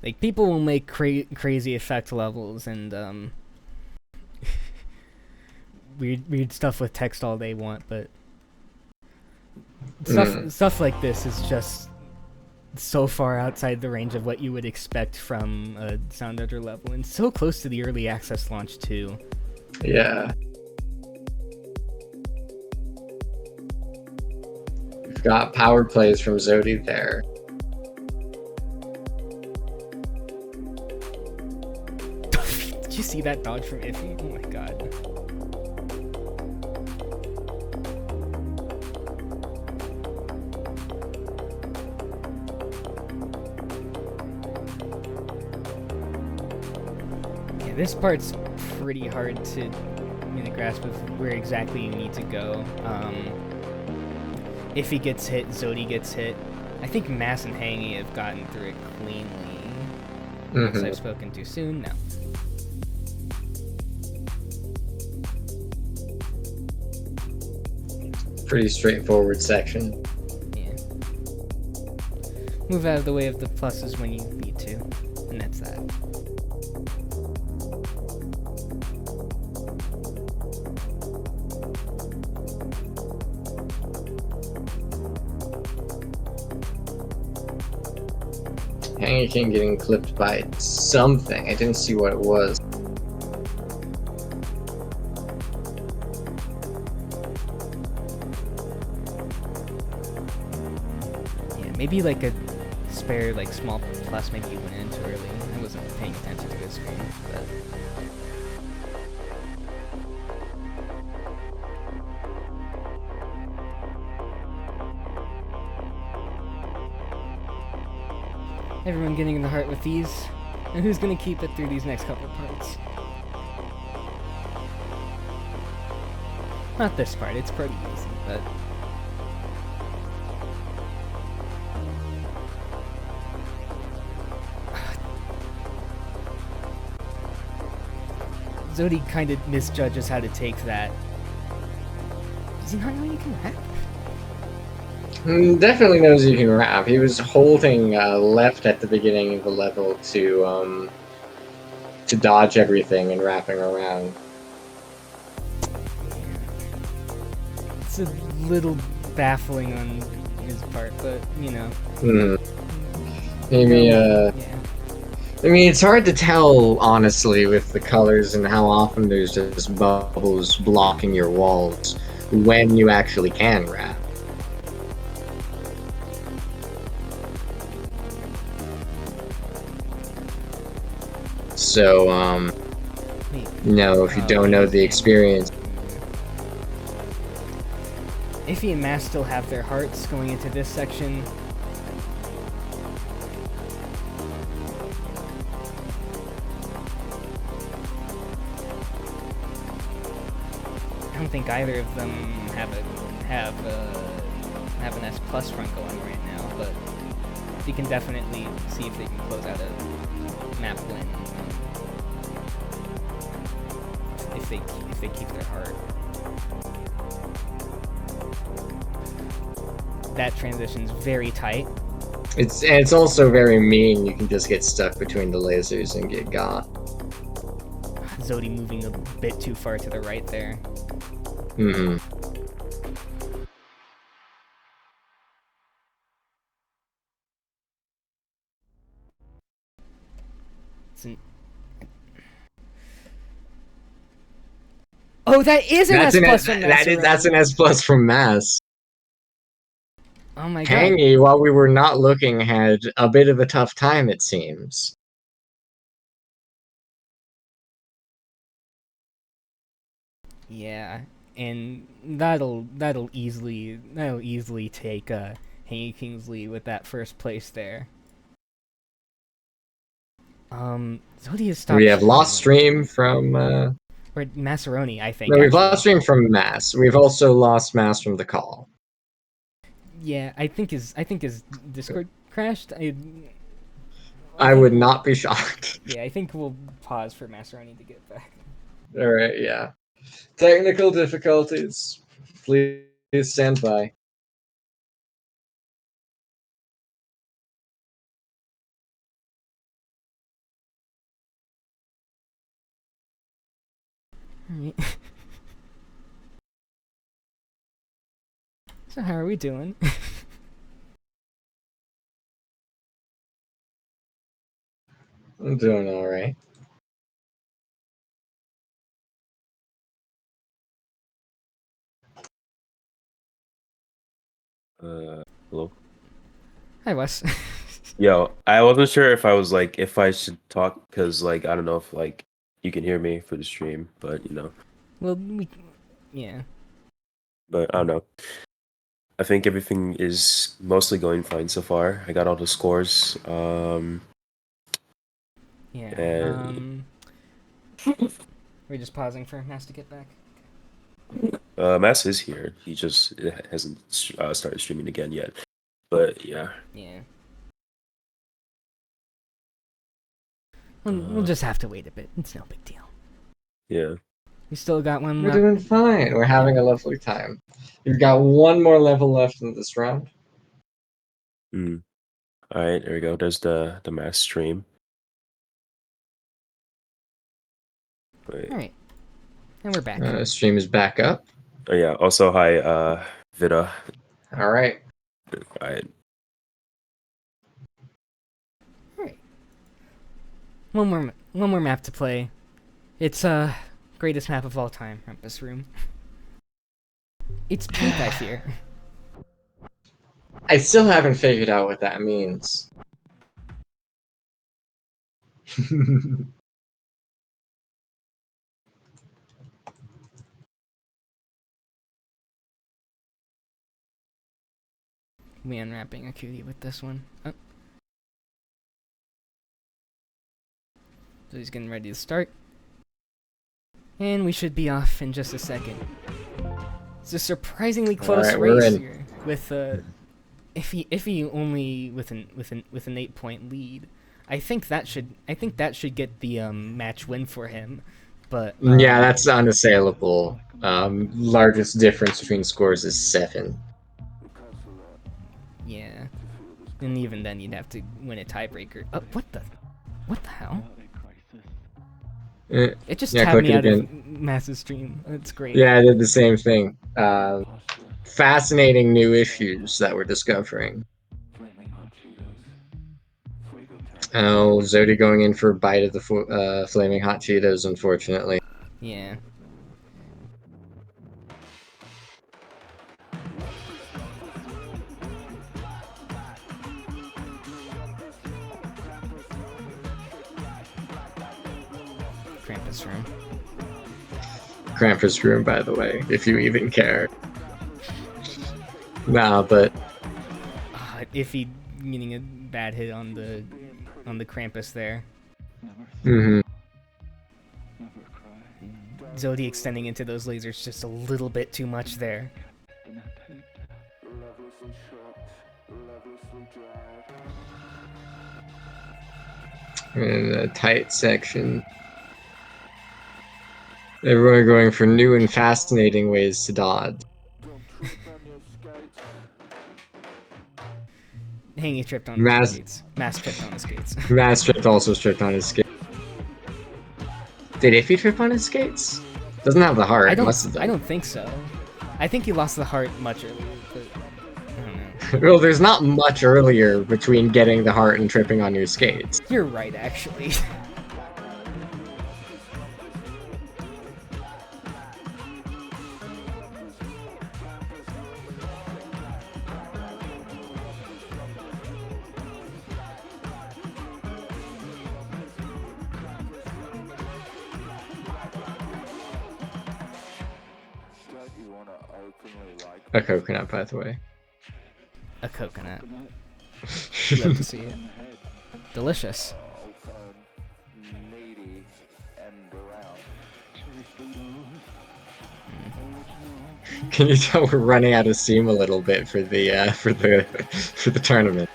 Like, people will make crazy effect levels and weird stuff with text all they want, but stuff like this is just so far outside the range of what you would expect from a Soundodger level, and so close to the early access launch too. Yeah. We've got power plays from Zody there. Did you see that dodge from Iffy? Oh my god. Yeah, this part's pretty hard to get a grasp of where exactly you need to go. Iffy gets hit, Zody gets hit. I think Mass and Hangy have gotten through it cleanly. Unless I've spoken too soon? No. Pretty straightforward section. Yeah. Move out of the way of the pluses when you need to, and that's that. HangyKing getting clipped by something. I didn't see what it was. Maybe like a spare, like small plus. Maybe you went in too early. I wasn't paying attention to his screen, but everyone getting in the heart with these, and who's gonna keep it through these next couple parts? Not this part. It's pretty easy, but. Zody kind of misjudges how to take that. Does he not know you can rap? Definitely knows you can rap. He was holding left at the beginning of the level to dodge everything and wrapping around. It's a little baffling on his part, but you know. Maybe yeah. I mean, it's hard to tell, honestly, with the colors and how often there's just bubbles blocking your walls when you actually can wrap. So, no, if you don't know the experience. Iffy and Mass still have their hearts going into this section. I don't think either of them have an S plus run going right now, but you can definitely see if they can close out a map win if they keep their heart. That transition's very tight. It's also very mean. You can just get stuck between the lasers and get got. Zody moving a bit too far to the right there. Oh, that is an S plus from Massaroni. That's an S plus from Mass. Oh my god. Hangy, while we were not looking, had a bit of a tough time, it seems. Yeah, and that'll easily take HangyKing's lead with that first place there. Zody has stopped. We have lost stream from or Massaroni, I think. No, we've actually. lost stream from Mass. We've also lost Mass from the call. Yeah, I think his Discord crashed. I would not be shocked. Yeah, I think we'll pause for Massaroni to get back. Alright, yeah. Technical difficulties. Please stand by. Alright. So how are we doing? I'm doing all right. Hello. Hi, Wes. Yo, I wasn't sure if I was like if I should talk because like I don't know if like you can hear me for the stream, but you know, Well, yeah. but I don't know. I think everything is mostly going fine so far. I got all the scores. Yeah. And We're just pausing for Mass to get back. Mass is here. He just hasn't started streaming again yet. But yeah. Yeah. We'll just have to wait a bit. It's no big deal. Yeah. We still got one We're left. doing fine. We're having a lovely time. You've got one more level left in this round. All right, there we go. There's the Mass stream. Wait. Alright. And we're back. Stream is back up. Oh yeah. Also, hi, Vida. All right. Alright. Alright. One more map to play. It's greatest map of all time, Rumpus Room. It's pink, I fear. I still haven't figured out what that means. We unwrapping a cutie with this one. Oh. So he's getting ready to start. And we should be off in just a second. It's a surprisingly close Alright, we're race in. here with Iffy only with an 8-point lead. I think that should get the match win for him. But Yeah, that's unassailable. Largest difference between scores is 7. yeah. And even then you'd have to win a tiebreaker. Oh, what the hell? It just tapped click me it out of again. Mass's stream. That's great. Yeah, I did the same thing. Fascinating new issues that we're discovering. Oh, Zodi going in for a bite of the flaming hot Cheetos, unfortunately. Yeah. Krampus room. Krampus room, by the way, if you even care. Nah, but Iffy getting a bad hit on the Krampus there. mm-hmm. Zodi extending into those lasers just a little bit too much there. In a tight section. Everyone going for new and fascinating ways to dodge. Hangy tripped on Mass- his skates. Mass tripped on his skates. Mass tripped also tripped on his skates. Did Iffy trip on his skates? Doesn't have the heart. I Must have done. don't think so. I think he lost the heart much earlier, but I don't know. Well, there's not much earlier between getting the heart and tripping on your skates. You're right, actually. A coconut, by the way. A coconut. Love to see it. Delicious. Can you tell we're running out of steam a little bit for the for the tournament?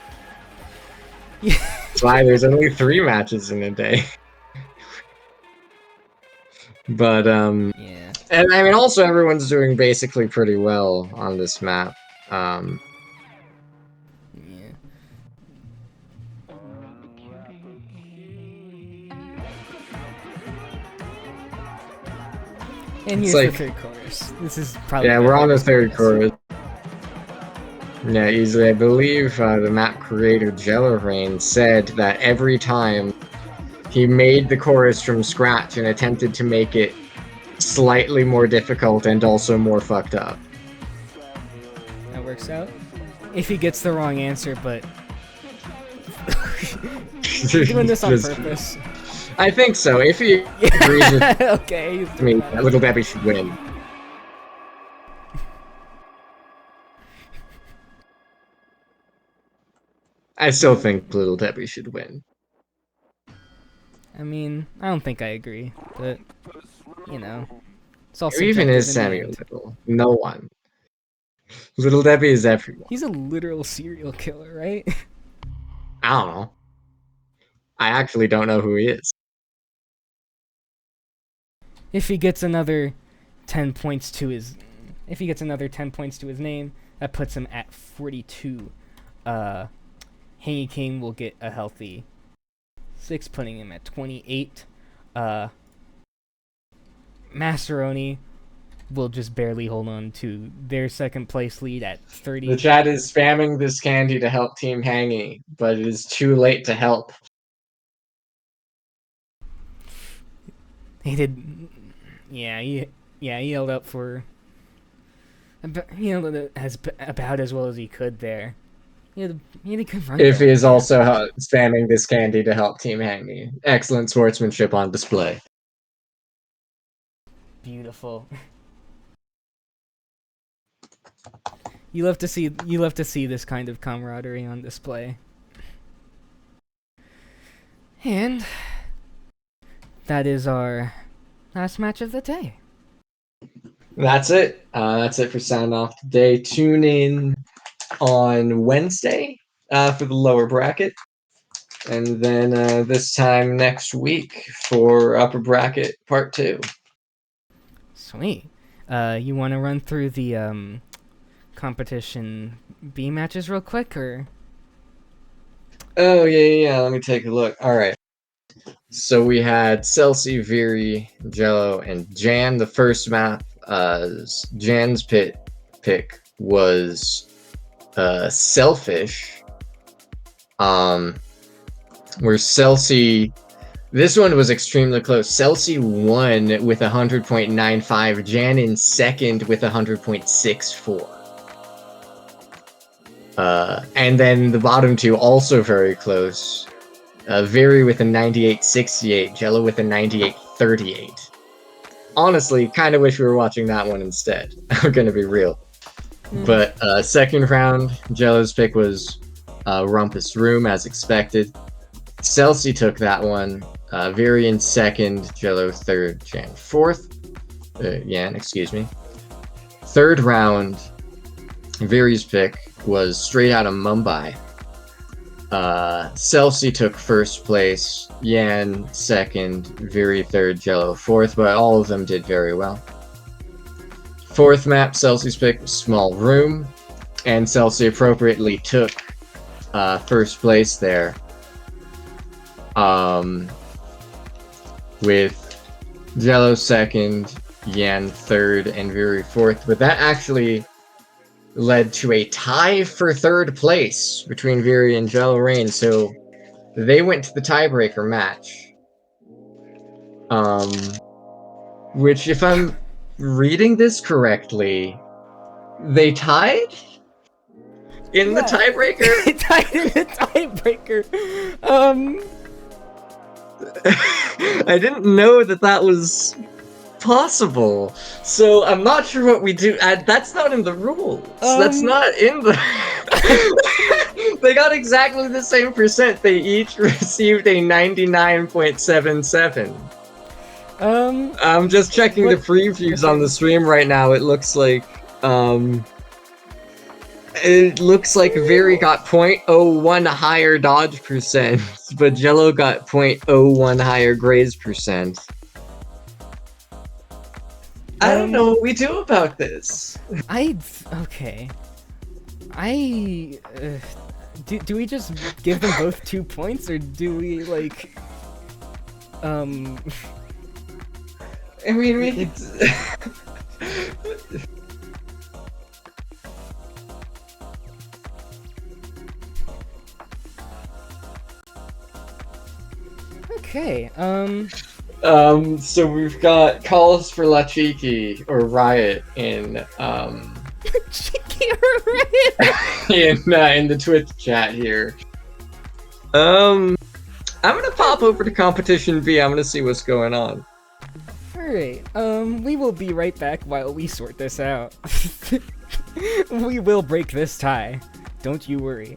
Yeah. That's why there's only 3 matches in a day. But Yeah. and I mean also everyone's doing basically pretty well on this map. Yeah. And It's here's like- the third chorus. This is probably Yeah, the we're on the hardest third chorus. Yeah, easily. I believe the map creator jellorain said that every time he made the chorus from scratch and attempted to make it slightly more difficult and also more fucked up. That works out. If he gets the wrong answer, but you're doing this on Just- purpose. I think so. If he agrees with Okay. me, Little Debbie should win. I still think Little Debbie should win. I mean, I don't think I agree, but you know, it's all Who even subjective is in the Samuel end. Little? No one. Little Debbie is everyone. He's a literal serial killer, right? I don't know. I actually don't know who he is. If he gets another 10 points to his name, that puts him at 42. HangyKing will get a healthy 6, putting him at 28. Massaroni will just barely hold on to their second place lead at 30. The chat is spamming this candy to help Team Hangy, but it is too late to help. He did, yeah, he held up for, he held it about as well as he could there. He had a good run. If he is also spamming this candy to help Team Hangy. Excellent sportsmanship on display. Beautiful. You love to see this kind of camaraderie on display. And that is our last match of the day. That's it. That's it for Sound Off today. Tune in on Wednesday for the lower bracket. And then this time next week for upper bracket part 2. Sweet. You want to run through the competition B matches real quick, or? Oh, yeah. Let me take a look. All right. So we had Celsi, Viri, Jello, and Jan. The first map, Jan's pick was Selfish. Where Celsi, this one was extremely close. Celsi won with 100.95. Jan in second with 100.64. And then the bottom two also very close. Viri with a 98.68, Jello with a 98.38. Honestly, kind of wish we were watching that one instead. I'm gonna be real. But second round, Jello's pick was Rumpus Room, as expected. Celsi took that one. Viri in second, Jello third, Jan fourth. Yan, excuse me. Third round, Viri's pick was Straight Outta Mumbai. Celsi took first place, Yan second, Viri third, Jello fourth, but all of them did very well. Fourth map, Celsi's pick was Small Room, and Celsi appropriately took first place there. With Jello second, Yan third, and Viri fourth, but that actually led to a tie for third place between Viri and jellorain, so they went to the tiebreaker match. Which, if I'm reading this correctly, they tied in the tiebreaker? They tied in the tiebreaker. I didn't know that was possible, so I'm not sure what we do. That's not in the rules. That's not in the. They got exactly the same percent. They each received a 99.77. I'm just checking the previews on the stream right now. It looks like Viri got 0.01 higher dodge percent, but Jello got 0.01 higher graze percent. I don't know what we do about this. Okay. Do we just give them both 2 points, or do we, like, I mean, we could. Okay, So we've got calls for La Cheeky or Riot in Cheeky Riot. in the Twitch chat here. I'm gonna pop over to competition B. I'm gonna see what's going on. Alright, we will be right back while we sort this out. We will break this tie. Don't you worry.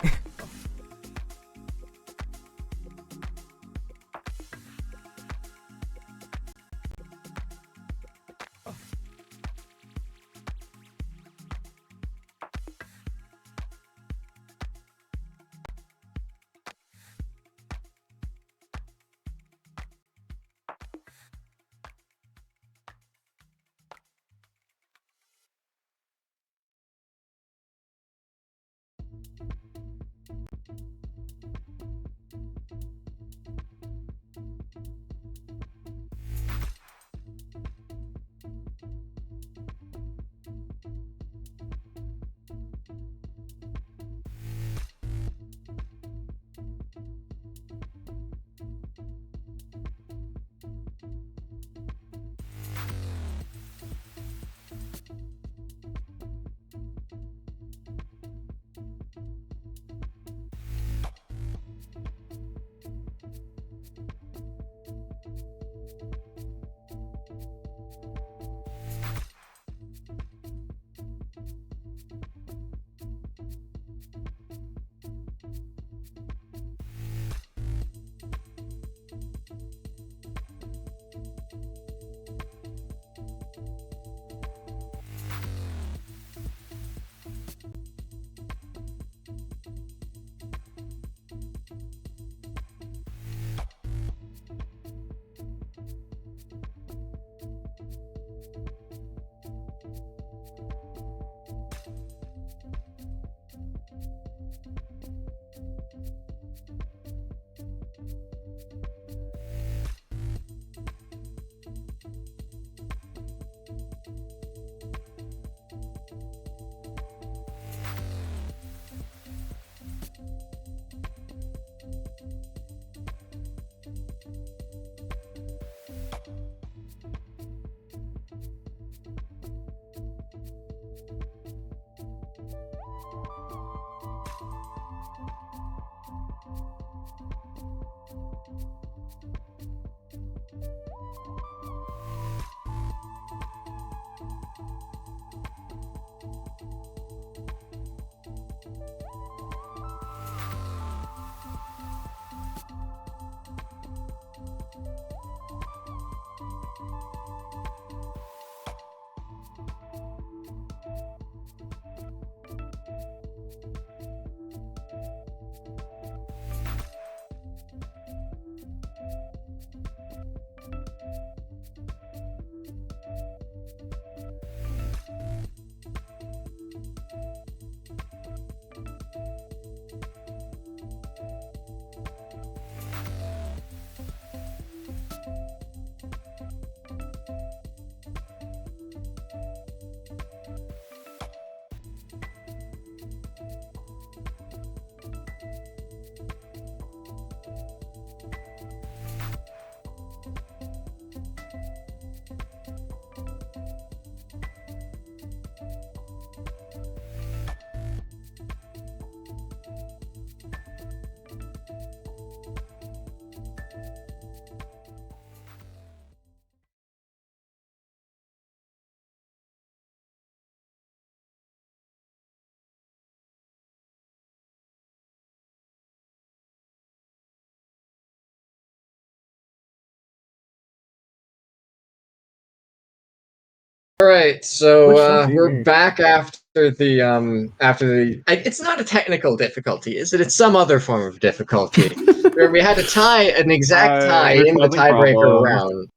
All right, so Which one do you we're mean? back after the. It's not a technical difficulty, is it? It's some other form of difficulty where we had to tie an exact tie We're in the causing tiebreaker problems.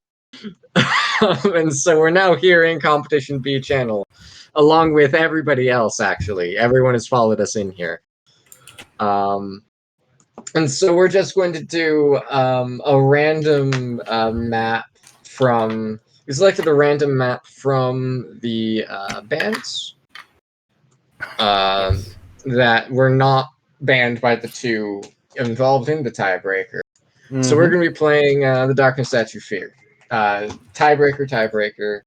round, and so we're now here in competition B channel, along with everybody else. Actually, everyone has followed us in here. And so we're just going to do a random map from We selected a random map from the bands Yes. that were not banned by the two involved in the tiebreaker. So we're going to be playing The Darkness That You Fear. Tiebreaker.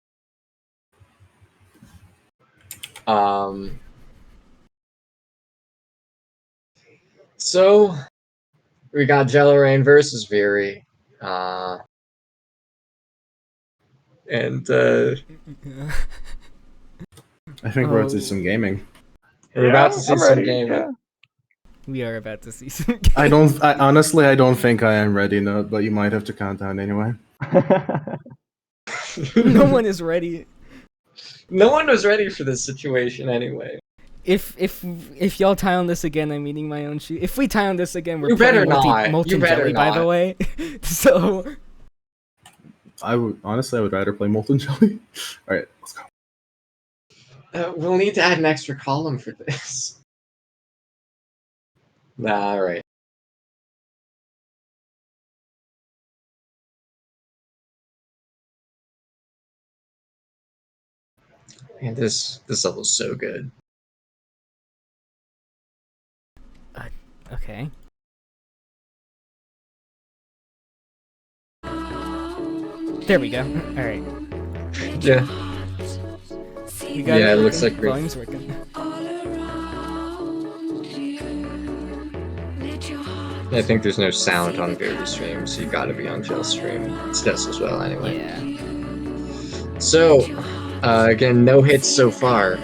So we got jellorain versus viri. And I think we're about to do some gaming. we're about to see I'm some ready, gaming. yeah. We are about to see some. Honestly, I don't think I am ready now, but you might have to count down anyway. No one is ready. No one was ready for this situation anyway. If y'all tie on this again, I'm eating my own shoe. If we tie on this again, we're You better playing not. molten You better jelly, by not. the way. So I would rather play molten jelly. All right, let's go. We'll need to add an extra column for this. Nah, all right. Man, this level's so good. okay. There we go. All right. Yeah. We got Yeah, it working. looks like great. Volume's working. I think there's no sound on Viri stream, so you gotta be on Jill stream. It's just as well anyway. Yeah. So, again, no hits so far.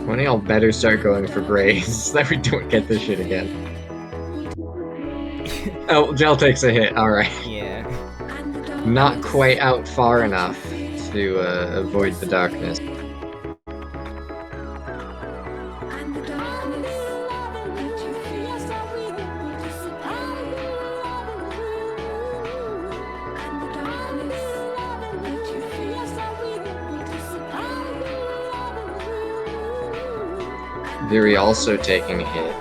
One of y'all better start going for grays so that we don't get this shit again. Oh, Gel takes a hit, alright. Yeah. Not quite out far enough to avoid the darkness. Viri also taking a hit.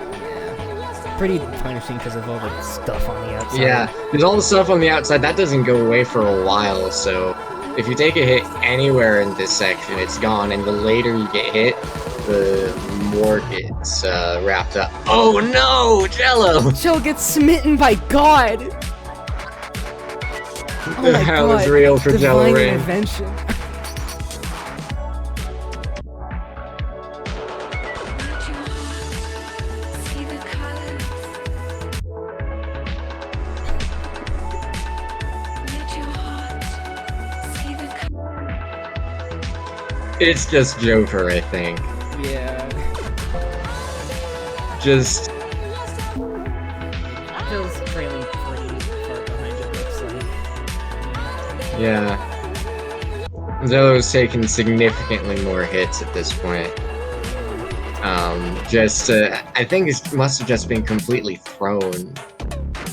Pretty punishing because of all the stuff on the outside. Yeah, there's all the stuff on the outside. That doesn't go away for a while, so if you take a hit anywhere in this section, it's gone, and the later you get hit, the more gets wrapped up. Oh no, Jello! Jill gets smitten by God! Oh The my hell God. is real for Divine jellorain? intervention. It's just Joker, I think. Yeah. Just Jill's trailing pretty far behind, it looks like. yeah. Jello's taken significantly more hits at this point. I think it must have just been completely thrown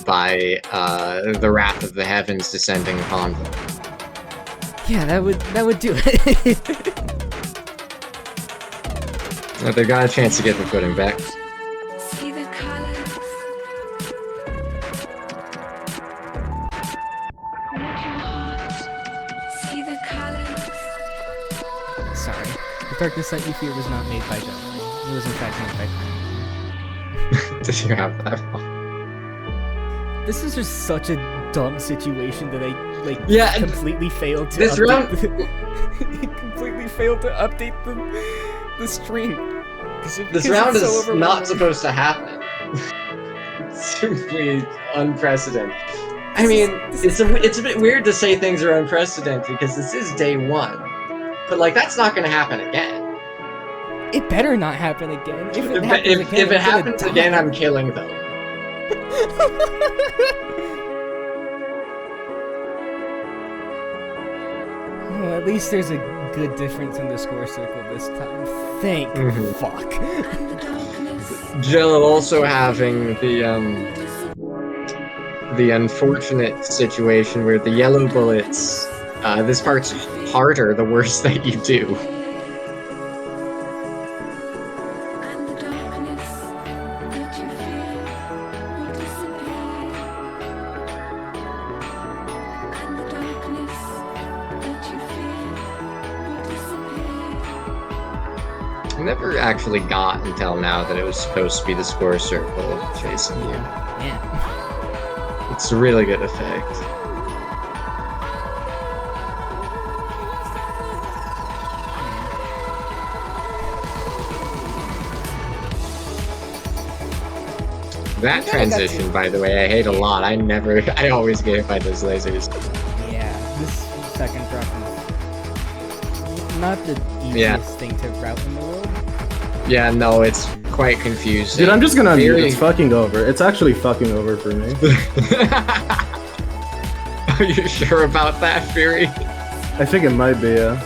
by the wrath of the heavens descending upon them. Yeah, that would do it. But they got a chance to get the footing back. See the colors. Let your heart see the colors. Sorry. The Darkness That You Fear was not made by Jellorain. It was in fact made by Did you have that wrong? This is just such a dumb situation that I Yeah, and completely failed to this completely failed to update the stream. This round is not supposed to happen. It's simply unprecedented. I mean, it's a bit weird to say things are unprecedented because this is day one, but like that's not going to happen again. It better not happen again. If it happens again, I'm killing them. Well, at least there's a good difference in the score circle this time. Thank fuck. Jello also having the unfortunate situation where the yellow bullets, this part's harder the worse that you do. I never actually got until now that it was supposed to be the score circle facing you. Yeah. It's a really good effect. That transition, by the way, I hate a lot. I always get hit by those lasers. Yeah, this second drop is not the easiest thing to route in the world. Yeah, no, it's quite confusing. Dude, I'm just gonna Viri- unmute. It's fucking over. It's actually fucking over for me. Are you sure about that, Fury? I think it might be, yeah.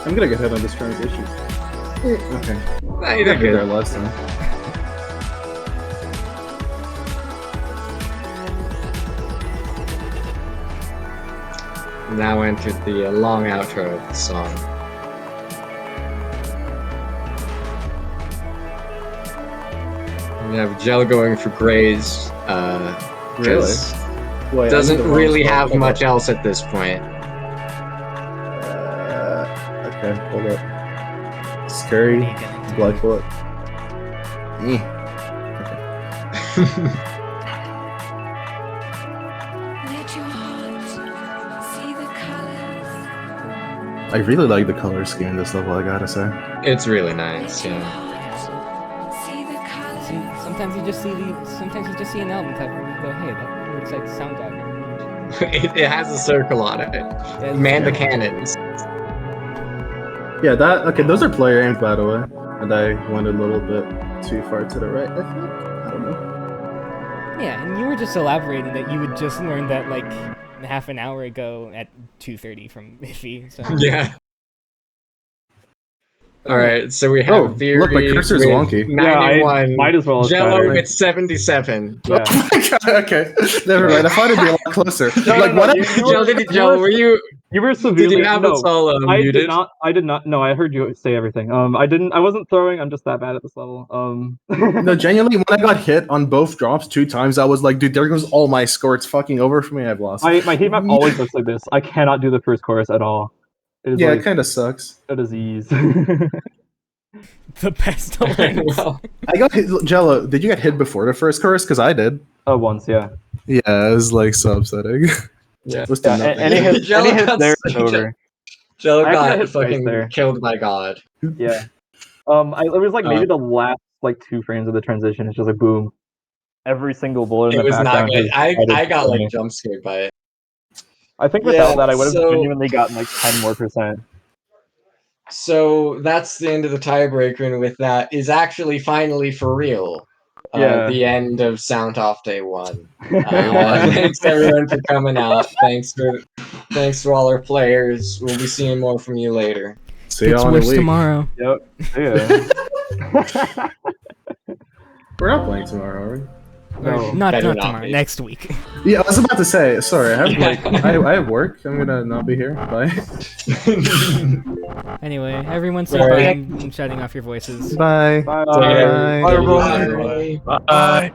I'm gonna get hit on this transition. Okay. Nah, I you're got hit there good. last time. Now entered the long outro of the song. We have Gel going for Grays. Really? 'Cause Wait, doesn't I'm in the really wrong have spot. much else at this point. Okay, hold up. What are Scary. you gonna do? Black bullet. Let your heart see the colors. I really like the color scheme in this level, I gotta say. It's really nice, Let your yeah. heart see the colors. Sometimes you just see an album cover and you go, hey, that looks like Soundodger. It has a circle on it. Man the cannons. Yeah, okay, those are player aimed, by the way. And I went a little bit too far to the right, I think. I don't know. Yeah, and you were just elaborating that you had just learned that like half an hour ago at 2:30 from Iffy. So Yeah. Alright, so we have Viri look, my cursor's with wonky. 91. might as well have Jello tried it. with 77. Yeah. Oh my god, okay. Never mind, I thought it'd be a lot closer. No, like, no, what? Jello, were you... You were Did severely. you have no, us all I muted? did not. I did not. No, I heard you say everything. I wasn't throwing. I'm just that bad at this level. No, genuinely, when I got hit on both drops 2 times, I was like, dude, there goes all my score. It's fucking over for me. I've lost. my heat map always looks like this. I cannot do the first chorus at all. It is Yeah, like it kind of sucks. a disease. the pestilence. Well, I got hit, Jello, did you get hit before the first chorus? Because I did. Once, yeah. Yeah, it was like so upsetting. yeah. Let's do Yeah, nothing. any hit Jello there, got it's over. Jello I actually got hit twice fucking there. killed by God. Yeah. It was like maybe the last like 2 frames of the transition. It's just like boom. Every single bullet in It the was not background. good. is I added got to like me. jump scared by it. I think Yeah, without that, I would have so- genuinely gotten like 10 more %. So that's the end of the tiebreaker, and with that is actually finally for real. Yeah. The end of Sound Off Day 1. Thanks everyone for coming out. Thanks to all our players. We'll be seeing more from you later. See y'all It's in a worse week. tomorrow. Yep. Yeah. We're not playing tomorrow, are we? Or No, not better not tomorrow. be. Next week. Yeah, I was about to say. Sorry, I have I have work. I'm gonna not be here. Bye. Anyway, everyone say Right. bye and shutting off your voices. Bye. Bye. Bye. Bye, everyone. Bye. Bye.